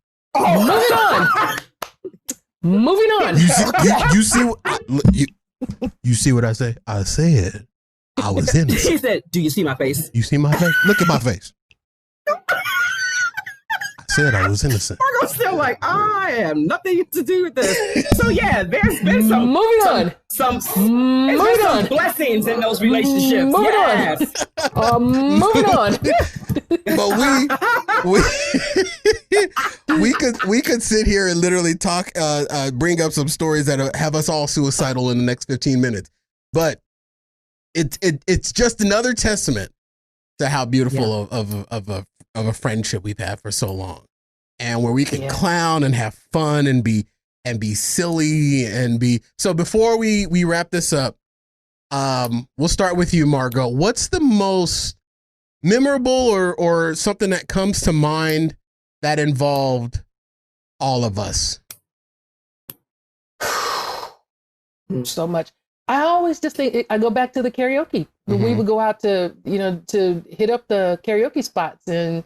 Moving on. You see what I say? I said I was innocent. She said, do you see my face? You see my face? Look at my face. I said I was innocent. Margot's still like, I have nothing to do with this. So yeah, there's been some some blessings in those relationships. Moving on. But we could sit here and literally talk, bring up some stories that have us all suicidal in the next 15 minutes. But it's just another testament to how beautiful of a friendship we've had for so long, and where we can clown and have fun and be silly and be. So before we wrap this up, we'll start with you, Margot. What's the most memorable or something that comes to mind that involved all of us? So much. I always just think, I go back to the karaoke. Mm-hmm. We would go out to hit up the karaoke spots, and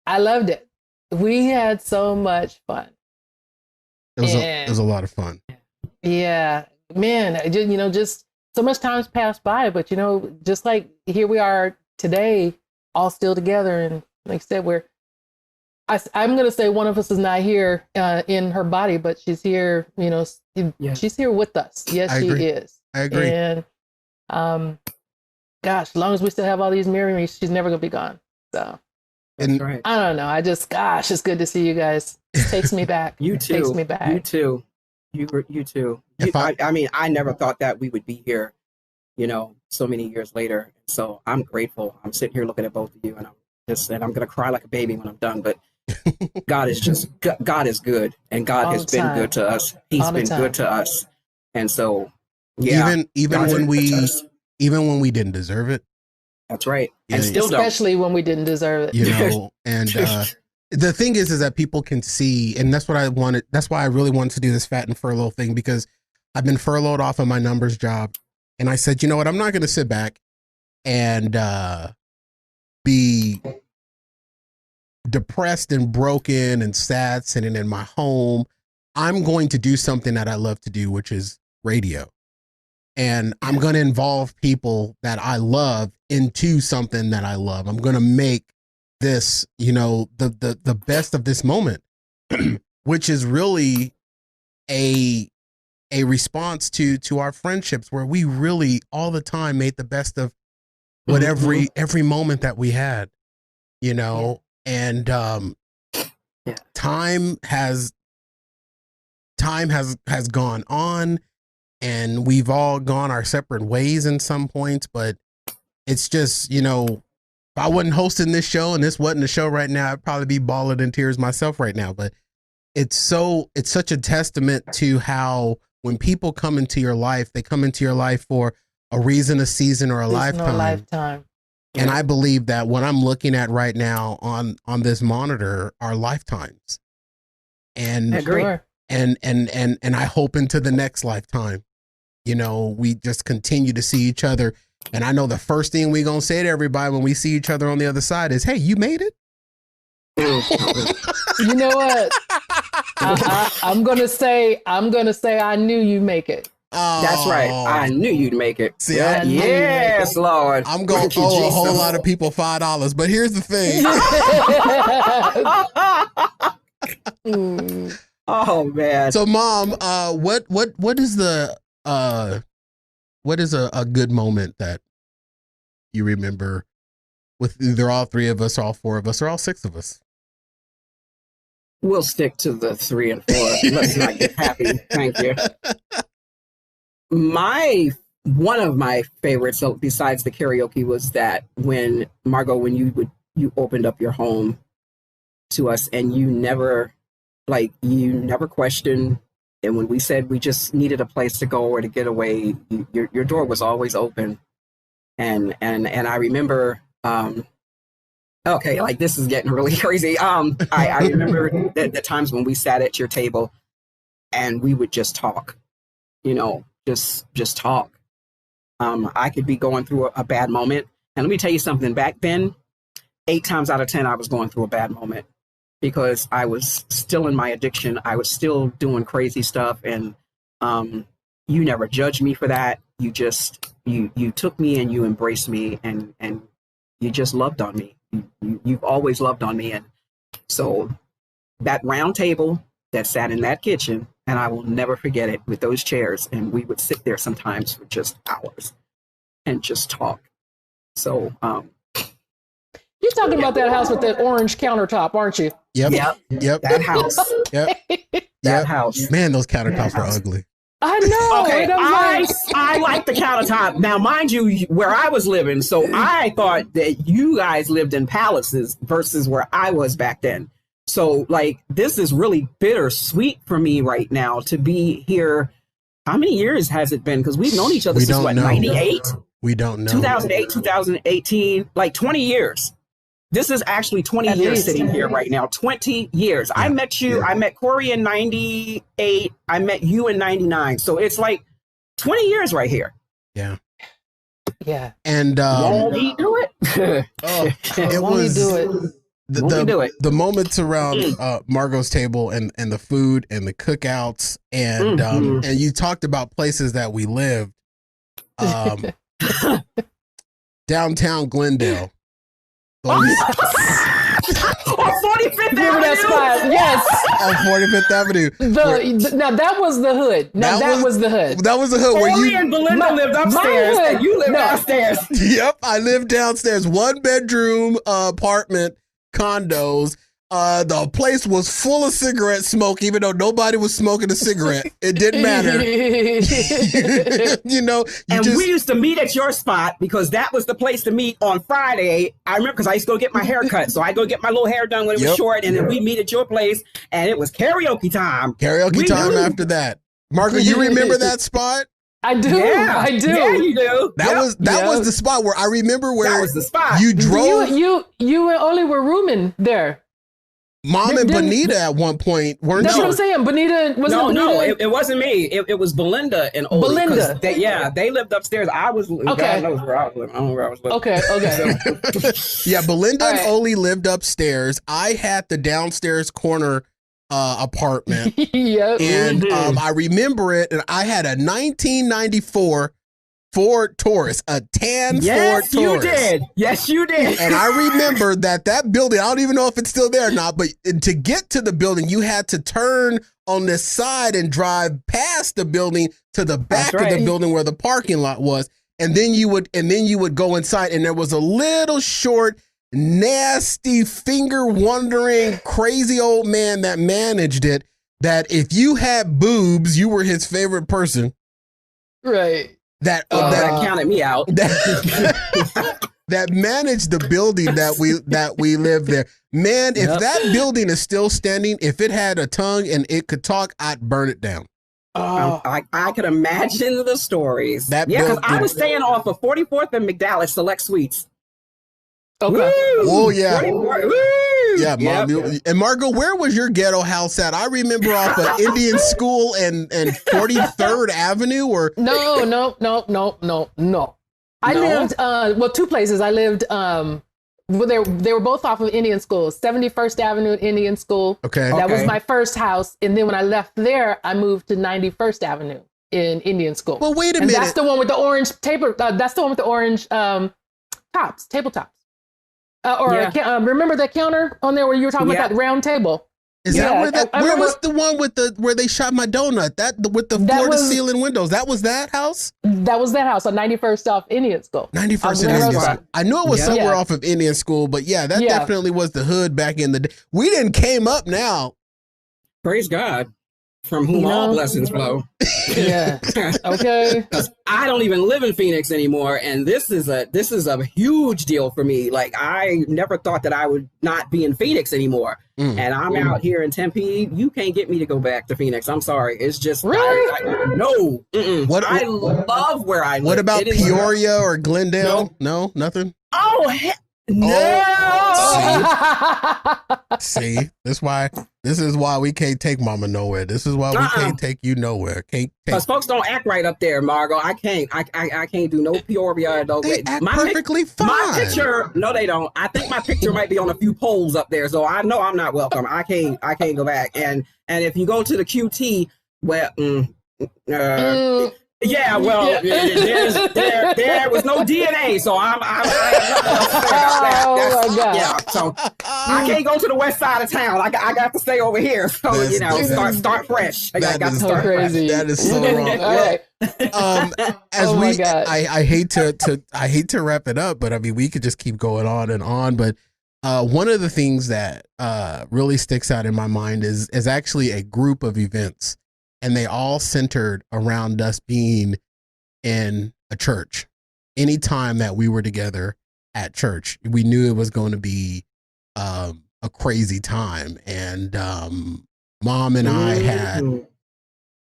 I loved it. We had so much fun. It was a lot of fun. Yeah, man, just so much time's passed by, but just like here we are today, all still together. And like I said, I'm going to say one of us is not here in her body, but she's here, she's here with us. Yes, she is. I agree. And gosh, as long as we still have all these memories, she's never going to be gone. So that's right. I don't know. It's good to see you guys. It takes me back. You too. Takes me back. You too. You too. I mean, I never thought that we would be here, so many years later. So I'm grateful. I'm sitting here looking at both of you, and I'm going to cry like a baby when I'm done, but God is good, and God has been good to us. He's been good to us. And so, even when we didn't deserve it. That's right. And still especially when we didn't deserve it. And the thing is that people can see, and that's what I wanted. That's why I really wanted to do this fat and furlough thing, because I've been furloughed off of my numbers job. And I said, you know what? I'm not going to sit back and be depressed and broken and sad sitting in my home. I'm going to do something that I love to do, which is radio. And I'm going to involve people that I love into something that I love. I'm going to make this, the best of this moment, which is really a response to our friendships, where we really all the time made the best of every moment that we had, and time has gone on, and we've all gone our separate ways in some points, but it's just, if I wasn't hosting this show and this wasn't a show right now, I'd probably be bawling in tears myself right now. But it's such a testament to how when people come into your life, they come into your life for a reason, a season, or a lifetime. And I believe that what I'm looking at right now on this monitor are lifetimes. And I agree. and I hope into the next lifetime, you know, we just continue to see each other. And I know the first thing we gonna say to everybody when we see each other on the other side is, "Hey, you made it." You know what? I'm gonna say I knew you'd make it. Oh, That's right. I knew you'd make it. See, yes, Lord. I'm going to owe a whole lot of people $5, but here's the thing. Oh man. So, Mom, what is a good moment that you remember with either all three of us, all four of us, or all six of us? We'll stick to the 3 and 4. Let's not get happy. Thank you. One of my favorites, besides the karaoke, was that when Margot, when you opened up your home to us, and you never questioned. And when we said we just needed a place to go or to get away, your door was always open. And I remember, okay, like this is getting really crazy. I remember the times when we sat at your table and we would just talk, you know, just talk. I could be going through a bad moment. And let me tell you something, back then, 8 times out of 10, I was going through a bad moment because I was still in my addiction. I was still doing crazy stuff. And you never judged me for that. You just, you took me and you embraced me and you just loved on me. You've always loved on me. And so that round table that sat in that kitchen, and I will never forget it, with those chairs, and we would sit there sometimes for just hours and just talk. So You're talking about that house with that orange countertop, aren't you? Yep. That house. That house. Man, those countertops were ugly. I know. Okay, and I like the countertop. Now, mind you, where I was living, so I thought that you guys lived in palaces versus where I was back then. So, like, this is really bittersweet for me right now to be here. How many years has it been? Because we've known each other since, what, 98? We don't know. 2008, 2018, like 20 years. This is actually 20 years sitting here right now. 20 years. Yeah. I met you. Yeah. I met Corey in 98. I met you in 99. So it's like 20 years right here. Yeah. Yeah. And won't he do it? It was do it. The moments around Margot's table and the food and the cookouts and and you talked about places that we lived. Downtown Glendale. On 45th Remember that spot? Yes. On 45th Avenue. Now that was the hood. That was the hood. That was the hood where you and Belinda lived upstairs and you lived downstairs. Yep, I lived downstairs. 1-bedroom apartment condos. The place was full of cigarette smoke, even though nobody was smoking a cigarette. It didn't matter. You know, we used to meet at your spot because that was the place to meet on Friday. I remember because I used to go get my hair cut. So I'd go get my little hair done when it was short, and then we meet at your place, and it was karaoke time. Karaoke time after that. Margot, you remember that spot? I do. Yeah. I do. Yeah, you do. That was the spot where I remember where that was the spot. You drove. You only were rooming there. Mom and Bonita at one point weren't. That's what I'm saying. Bonita was no. It wasn't me. It was Belinda and Oli. Belinda. They lived upstairs. I was. Okay. God knows where I was living. I don't know where I was living. Okay. Yeah, Belinda and Oli lived upstairs. I had the downstairs corner apartment. Yep. And I remember it. And I had a 1994 Ford Taurus, a tan Ford Taurus. Yes, you did. And I remember that building, I don't even know if it's still there or not, but to get to the building, you had to turn on this side and drive past the building to the back of the building where the parking lot was. And then you would go inside, and there was a little short, nasty, finger-wandering, crazy old man that managed it, that if you had boobs, you were his favorite person. Right. That counted me out. That managed the building that we lived there. Man, if that building is still standing, if it had a tongue and it could talk, I'd burn it down. I could imagine the stories. Because I was staying off of 44th and McDallas Select Suites. Okay. Oh yeah. 24. Woo! Yeah, Mom. Yep. And Margot, where was your ghetto house at? I remember off of Indian School and 43rd Avenue, or No. I lived two places. I lived well, they were both off of Indian School, 71st Avenue at Indian School. okay. That was my first house, and then when I left there, I moved to 91st Avenue in Indian School. Well, wait a and minute. that's the one with the orange table. That's the one with the orange tabletops. Remember that counter on there where you were talking about that round table? Is Yeah, that where that? I Where remember- was the one with where they shot my donut? With the That floor to was- ceiling windows. That was that house. That was that house on 91st off Indian School. 91st On and Glen Indian Rose School. I knew it was Yeah. somewhere Yeah. off of Indian School, but yeah, that Yeah. definitely was the hood back in the day. We didn't came up now. Praise God, from whom all blessings flow. Yeah. Okay. Because I don't even live in Phoenix anymore, and this is a huge deal for me. Like, I never thought that I would not be in Phoenix anymore, and I'm out here in Tempe. You can't get me to go back to Phoenix. I'm sorry. It's just Really? no. Mm-mm. What- I love where I live. What about It is- Peoria or Glendale? No, nothing. Oh no! See, this is why we can't take Mama nowhere. This is why we can't take you nowhere. Can't take. Because folks don't act right up there, Margot. I can't. I can't do no Peoria. They act perfectly fine. My picture, no, they don't. I think my picture might be on a few poles up there, so I know I'm not welcome. I can't go back. And if you go to the QT, well, yeah, well, there was no DNA, so I'm Oh my God. yeah. So I can't go to the west side of town. I got to stay over here. So start fresh. I got to is start fresh. crazy. That is so wrong. All right. As Oh my God. I hate to wrap it up, but I mean we could just keep going on and on. But one of the things that really sticks out in my mind is actually a group of events, and they all centered around us being in a church. Anytime that we were together at church, we knew it was going to be a crazy time, and Mom and I had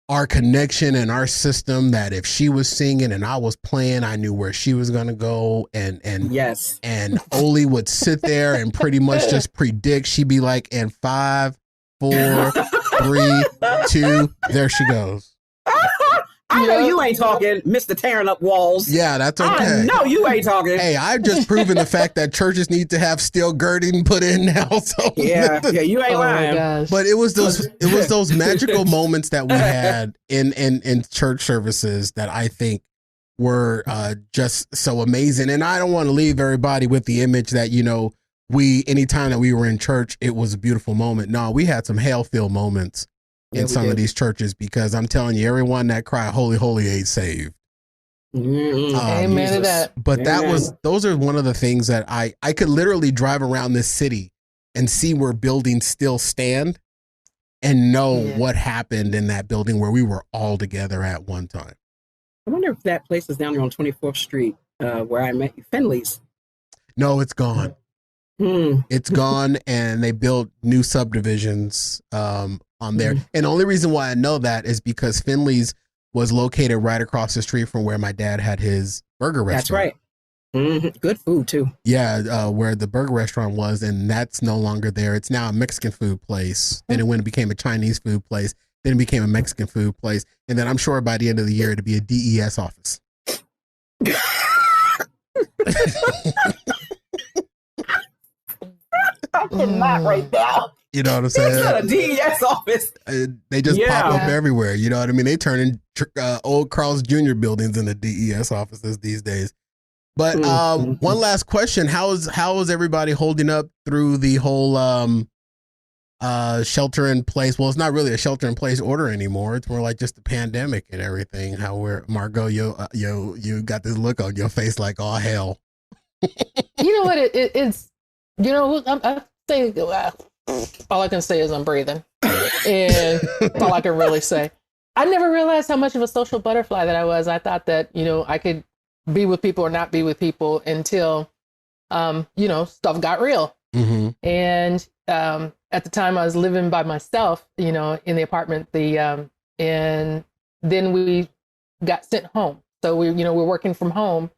our connection and our system that if she was singing and I was playing, I knew where she was going to go. And Yes. and Oli would sit there and pretty much just predict. She'd be like, in 5, 4, 3, 2, there she goes. I know you ain't talking, Mr. Tearing Up Walls. Yeah, that's okay. I know you ain't talking. Hey, I've just proven the fact that churches need to have steel girding put in now. So Yeah, you ain't Oh my lying. gosh. But it was those magical moments that we had in church services that I think were just so amazing. And I don't want to leave everybody with the image that, anytime that we were in church, it was a beautiful moment. No, we had some hell-filled moments in some of these churches, because I'm telling you, everyone that cried, holy, holy ain't saved. Amen to that. But those are one of the things that I could literally drive around this city and see where buildings still stand and know what happened in that building where we were all together at one time. I wonder if that place is down there on 24th Street where I met you, Finley's. No, it's gone. It's gone, and they built new subdivisions on there. And the only reason why I know that is because Finley's was located right across the street from where my dad had his burger restaurant. That's right. Good food too. Yeah, where the burger restaurant was, and that's no longer there. It's now a Mexican food place. Then it went and became a Chinese food place. Then it became a Mexican food place. And then I'm sure by the end of the year, it'll be a DES office. I cannot right now. You know what I'm saying? It's a DES office. They just pop up everywhere. You know what I mean? They turn in old Carl's Jr. buildings into DES offices these days. But one last question: how is everybody holding up through the whole shelter in place? Well, it's not really a shelter in place order anymore. It's more like just the pandemic and everything. How Margot, you got this look on your face like, oh hell. You know what? It's. I think all I can say is I'm breathing, and that's all I can really say. I never realized how much of a social butterfly that I was. I thought that I could be with people or not be with people until stuff got real. Mm-hmm. And at the time I was living by myself, in the apartment. And then we got sent home. So we're working from home.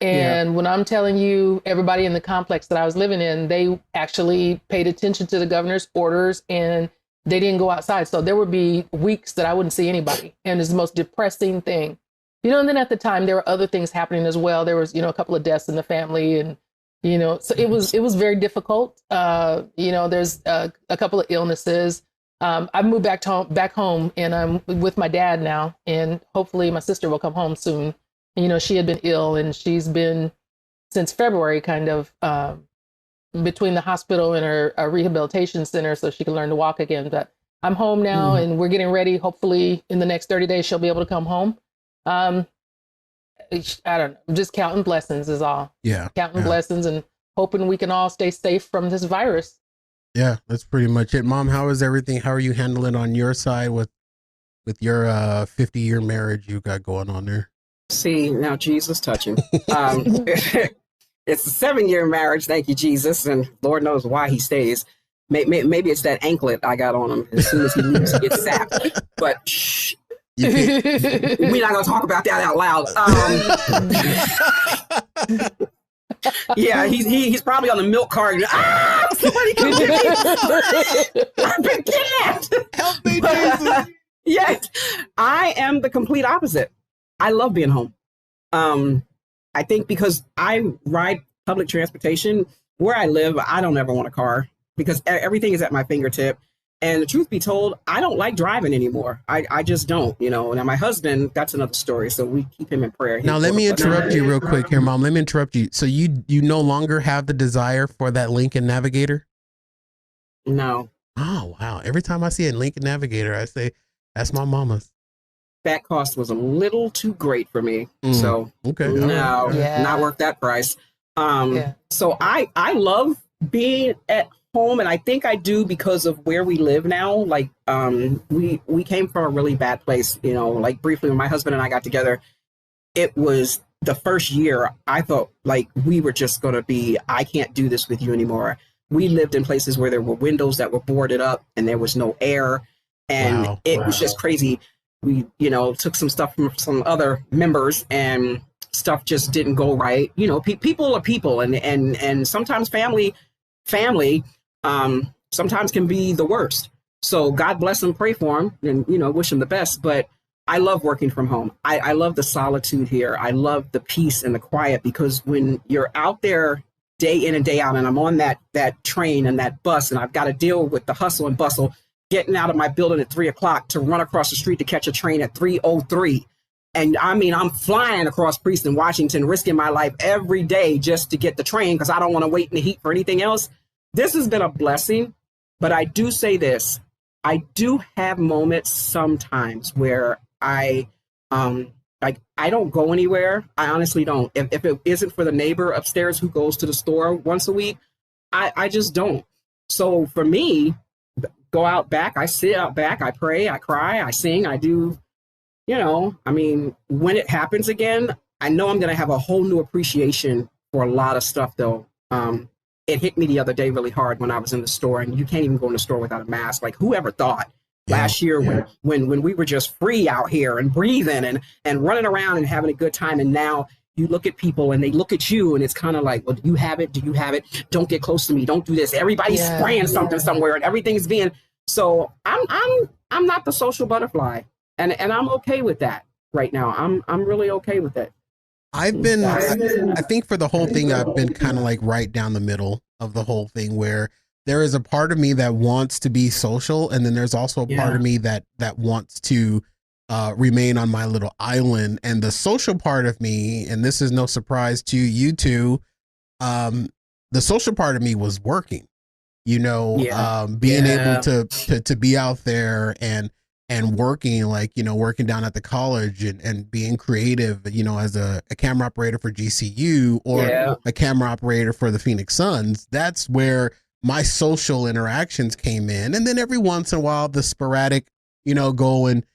And when I'm telling you, everybody in the complex that I was living in, they actually paid attention to the governor's orders and they didn't go outside. So there would be weeks that I wouldn't see anybody. And it's the most depressing thing. And then at the time, there were other things happening as well. There was, a couple of deaths in the family and, so it was very difficult. There's a couple of illnesses. I moved back home and I'm with my dad now. And hopefully my sister will come home soon. She had been ill and she's been since February kind of between the hospital and her rehabilitation center so she can learn to walk again. But I'm home now and we're getting ready. Hopefully in the next 30 days, she'll be able to come home. I don't know. I'm just counting blessings is all. Yeah. Counting blessings and hoping we can all stay safe from this virus. Yeah, that's pretty much it. Mom, how is everything? How are you handling on your side with your 50-year marriage you got going on there? See, now Jesus touching. It's a 7-year marriage, thank you, Jesus, and Lord knows why he stays. Maybe it's that anklet I got on him. As soon as he leaves, he gets sapped. But shh, we're not going to talk about that out loud. Yeah, he's probably on the milk cart. Somebody come get me! I've been kidnapped! Help me, Jesus! Yes, I am the complete opposite. I love being home. I think because I ride public transportation where I live, I don't ever want a car because everything is at my fingertip. And the truth be told, I don't like driving anymore. I just don't, Now my husband, that's another story. So we keep him in prayer. Now let me interrupt you real quick here, Mom. Let me interrupt you. So you no longer have the desire for that Lincoln Navigator? No. Oh, wow. Every time I see a Lincoln Navigator, I say, that's my mama's. That cost was a little too great for me. So okay. No, not worth that price. So I love being at home, and I think I do because of where we live now. Like we came from a really bad place, like briefly when my husband and I got together, it was the first year I felt like we were just going to be, I can't do this with you anymore. We lived in places where there were windows that were boarded up and there was no air. And it was just crazy. We, took some stuff from some other members and stuff just didn't go right. People are people and sometimes family sometimes can be the worst. So God bless them, pray for them and, wish them the best. But I love working from home. I love the solitude here. I love the peace and the quiet because when you're out there day in and day out and I'm on that train and that bus and I've got to deal with the hustle and bustle, getting out of my building at 3:00 to run across the street to catch a train at 3:03. And I mean, I'm flying across Princeton, Washington, risking my life every day just to get the train because I don't want to wait in the heat for anything else. This has been a blessing, but I do say this. I do have moments sometimes where I don't go anywhere. I honestly don't. If it isn't for the neighbor upstairs who goes to the store once a week, I just don't. So for me, go out back, I sit out back, I pray, I cry, I sing, I do, when it happens again, I know I'm going to have a whole new appreciation for a lot of stuff though. It hit me the other day really hard when I was in the store and you can't even go in the store without a mask. Like whoever thought last year when we were just free out here and breathing and running around and having a good time. And now you look at people and they look at you and it's kind of like, well, do you have it? Do you have it? Don't get close to me. Don't do this. Everybody's spraying something somewhere and everything's being, so I'm not the social butterfly and I'm okay with that right now. I'm really okay with it. I think for the whole thing, I've been kind of like right down the middle of the whole thing where there is a part of me that wants to be social. And then there's also a part of me that wants to remain on my little island. And the social part of me, and this is no surprise to you two, the social part of me was working, being able to be out there and working, working down at the college and being creative, as a camera operator for GCU or a camera operator for the Phoenix Suns. That's where my social interactions came in. And then every once in a while, the sporadic, go and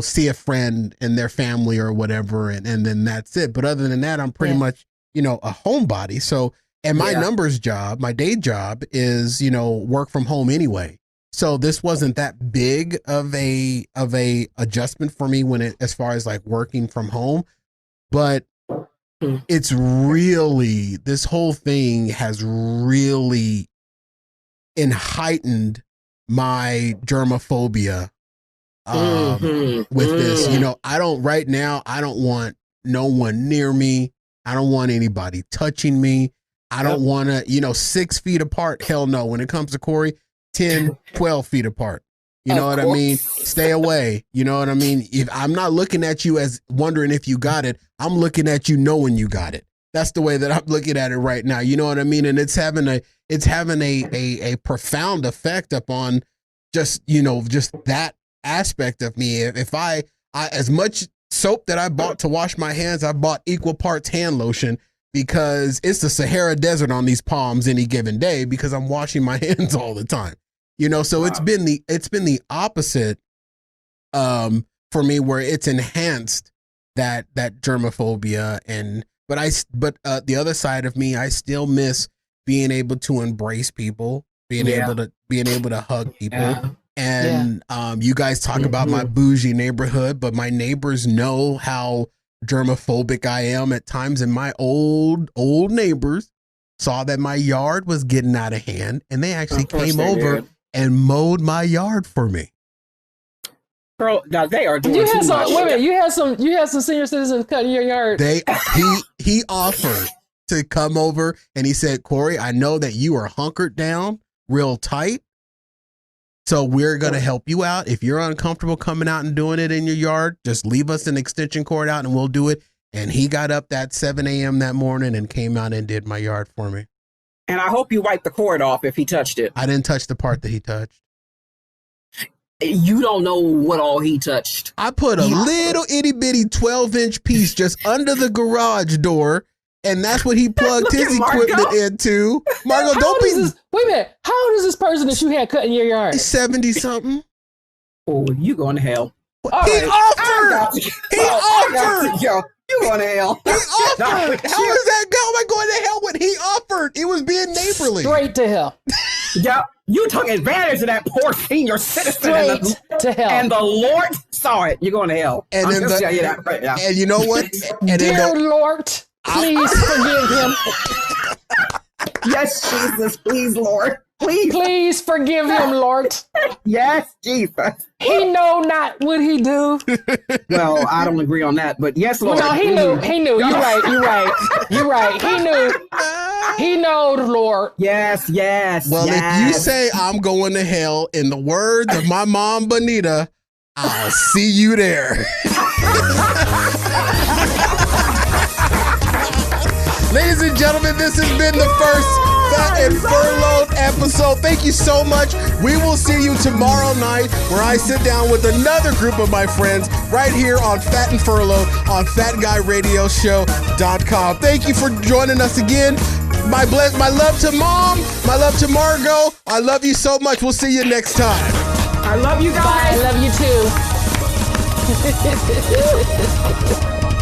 see a friend and their family or whatever. And then that's it. But other than that, I'm pretty much, a homebody. So, and my numbers job, my day job is, work from home anyway. So this wasn't that big of a adjustment for me as far as like working from home. But it's really, this whole thing has really heightened my germophobia with this. You know, right now, I don't want no one near me. I don't want anybody touching me. I don't want to, 6 feet apart. Hell no. When it comes to Corey, 10, 12 feet apart. You know what I mean? Stay away. You know what I mean? If I'm not looking at you as wondering if you got it, I'm looking at you knowing you got it. That's the way that I'm looking at it right now. You know what I mean? And it's having a profound effect upon just that aspect of me. If I as much soap that I bought to wash my hands, I bought equal parts hand lotion, because it's the Sahara Desert on these palms any given day, because I'm washing my hands all the time. So it's been the opposite for me, where it's enhanced that germophobia. But the other side of me, I still miss being able to embrace people, being able to hug people. Yeah. And you guys talk about my bougie neighborhood, but my neighbors know how germophobic I am at times, and my old neighbors saw that my yard was getting out of hand, and they actually came over and mowed my yard for me. Girl, now they are doing too much. Wait a minute, you had some senior citizens cutting your yard. He offered to come over, and he said, Corey, I know that you are hunkered down real tight, so we're going to help you out. If you're uncomfortable coming out and doing it in your yard, just leave us an extension cord out and we'll do it. And he got up that 7 a.m. that morning and came out and did my yard for me. And I hope you wiped the cord off if he touched it. I didn't touch the part that he touched. You don't know what all he touched. I put a little itty bitty 12-inch piece just under the garage door, and that's what he plugged his equipment into. Margot, wait a minute. How old is this person that you had cutting your yard? 70 something. Oh, you going to hell? He offered. You going to hell? He offered. How is that? How am I going to hell when he offered? It was being neighborly. Straight to hell. Yeah, you took advantage of that poor senior citizen. Straight to hell. And the Lord saw it. You're going to hell. And I'm just telling you that right now. And you know what? Dear Lord, please forgive him. Yes, Jesus, please, Lord. Please forgive him, Lord. Yes, Jesus. He know not what he do. Well, I don't agree on that, but yes, Lord. No, he knew. You're right. He knows, Lord. Yes. Well, if you say I'm going to hell, in the words of my mom, Bonita, I'll see you there. Ladies and gentlemen, this has been the first Fat and Furloughed episode. Thank you so much. We will see you tomorrow night, where I sit down with another group of my friends right here on Fat and Furloughed on FatGuyRadioShow.com. Thank you for joining us again. My love to Mom. My love to Margot. I love you so much. We'll see you next time. I love you guys. Bye. I love you too.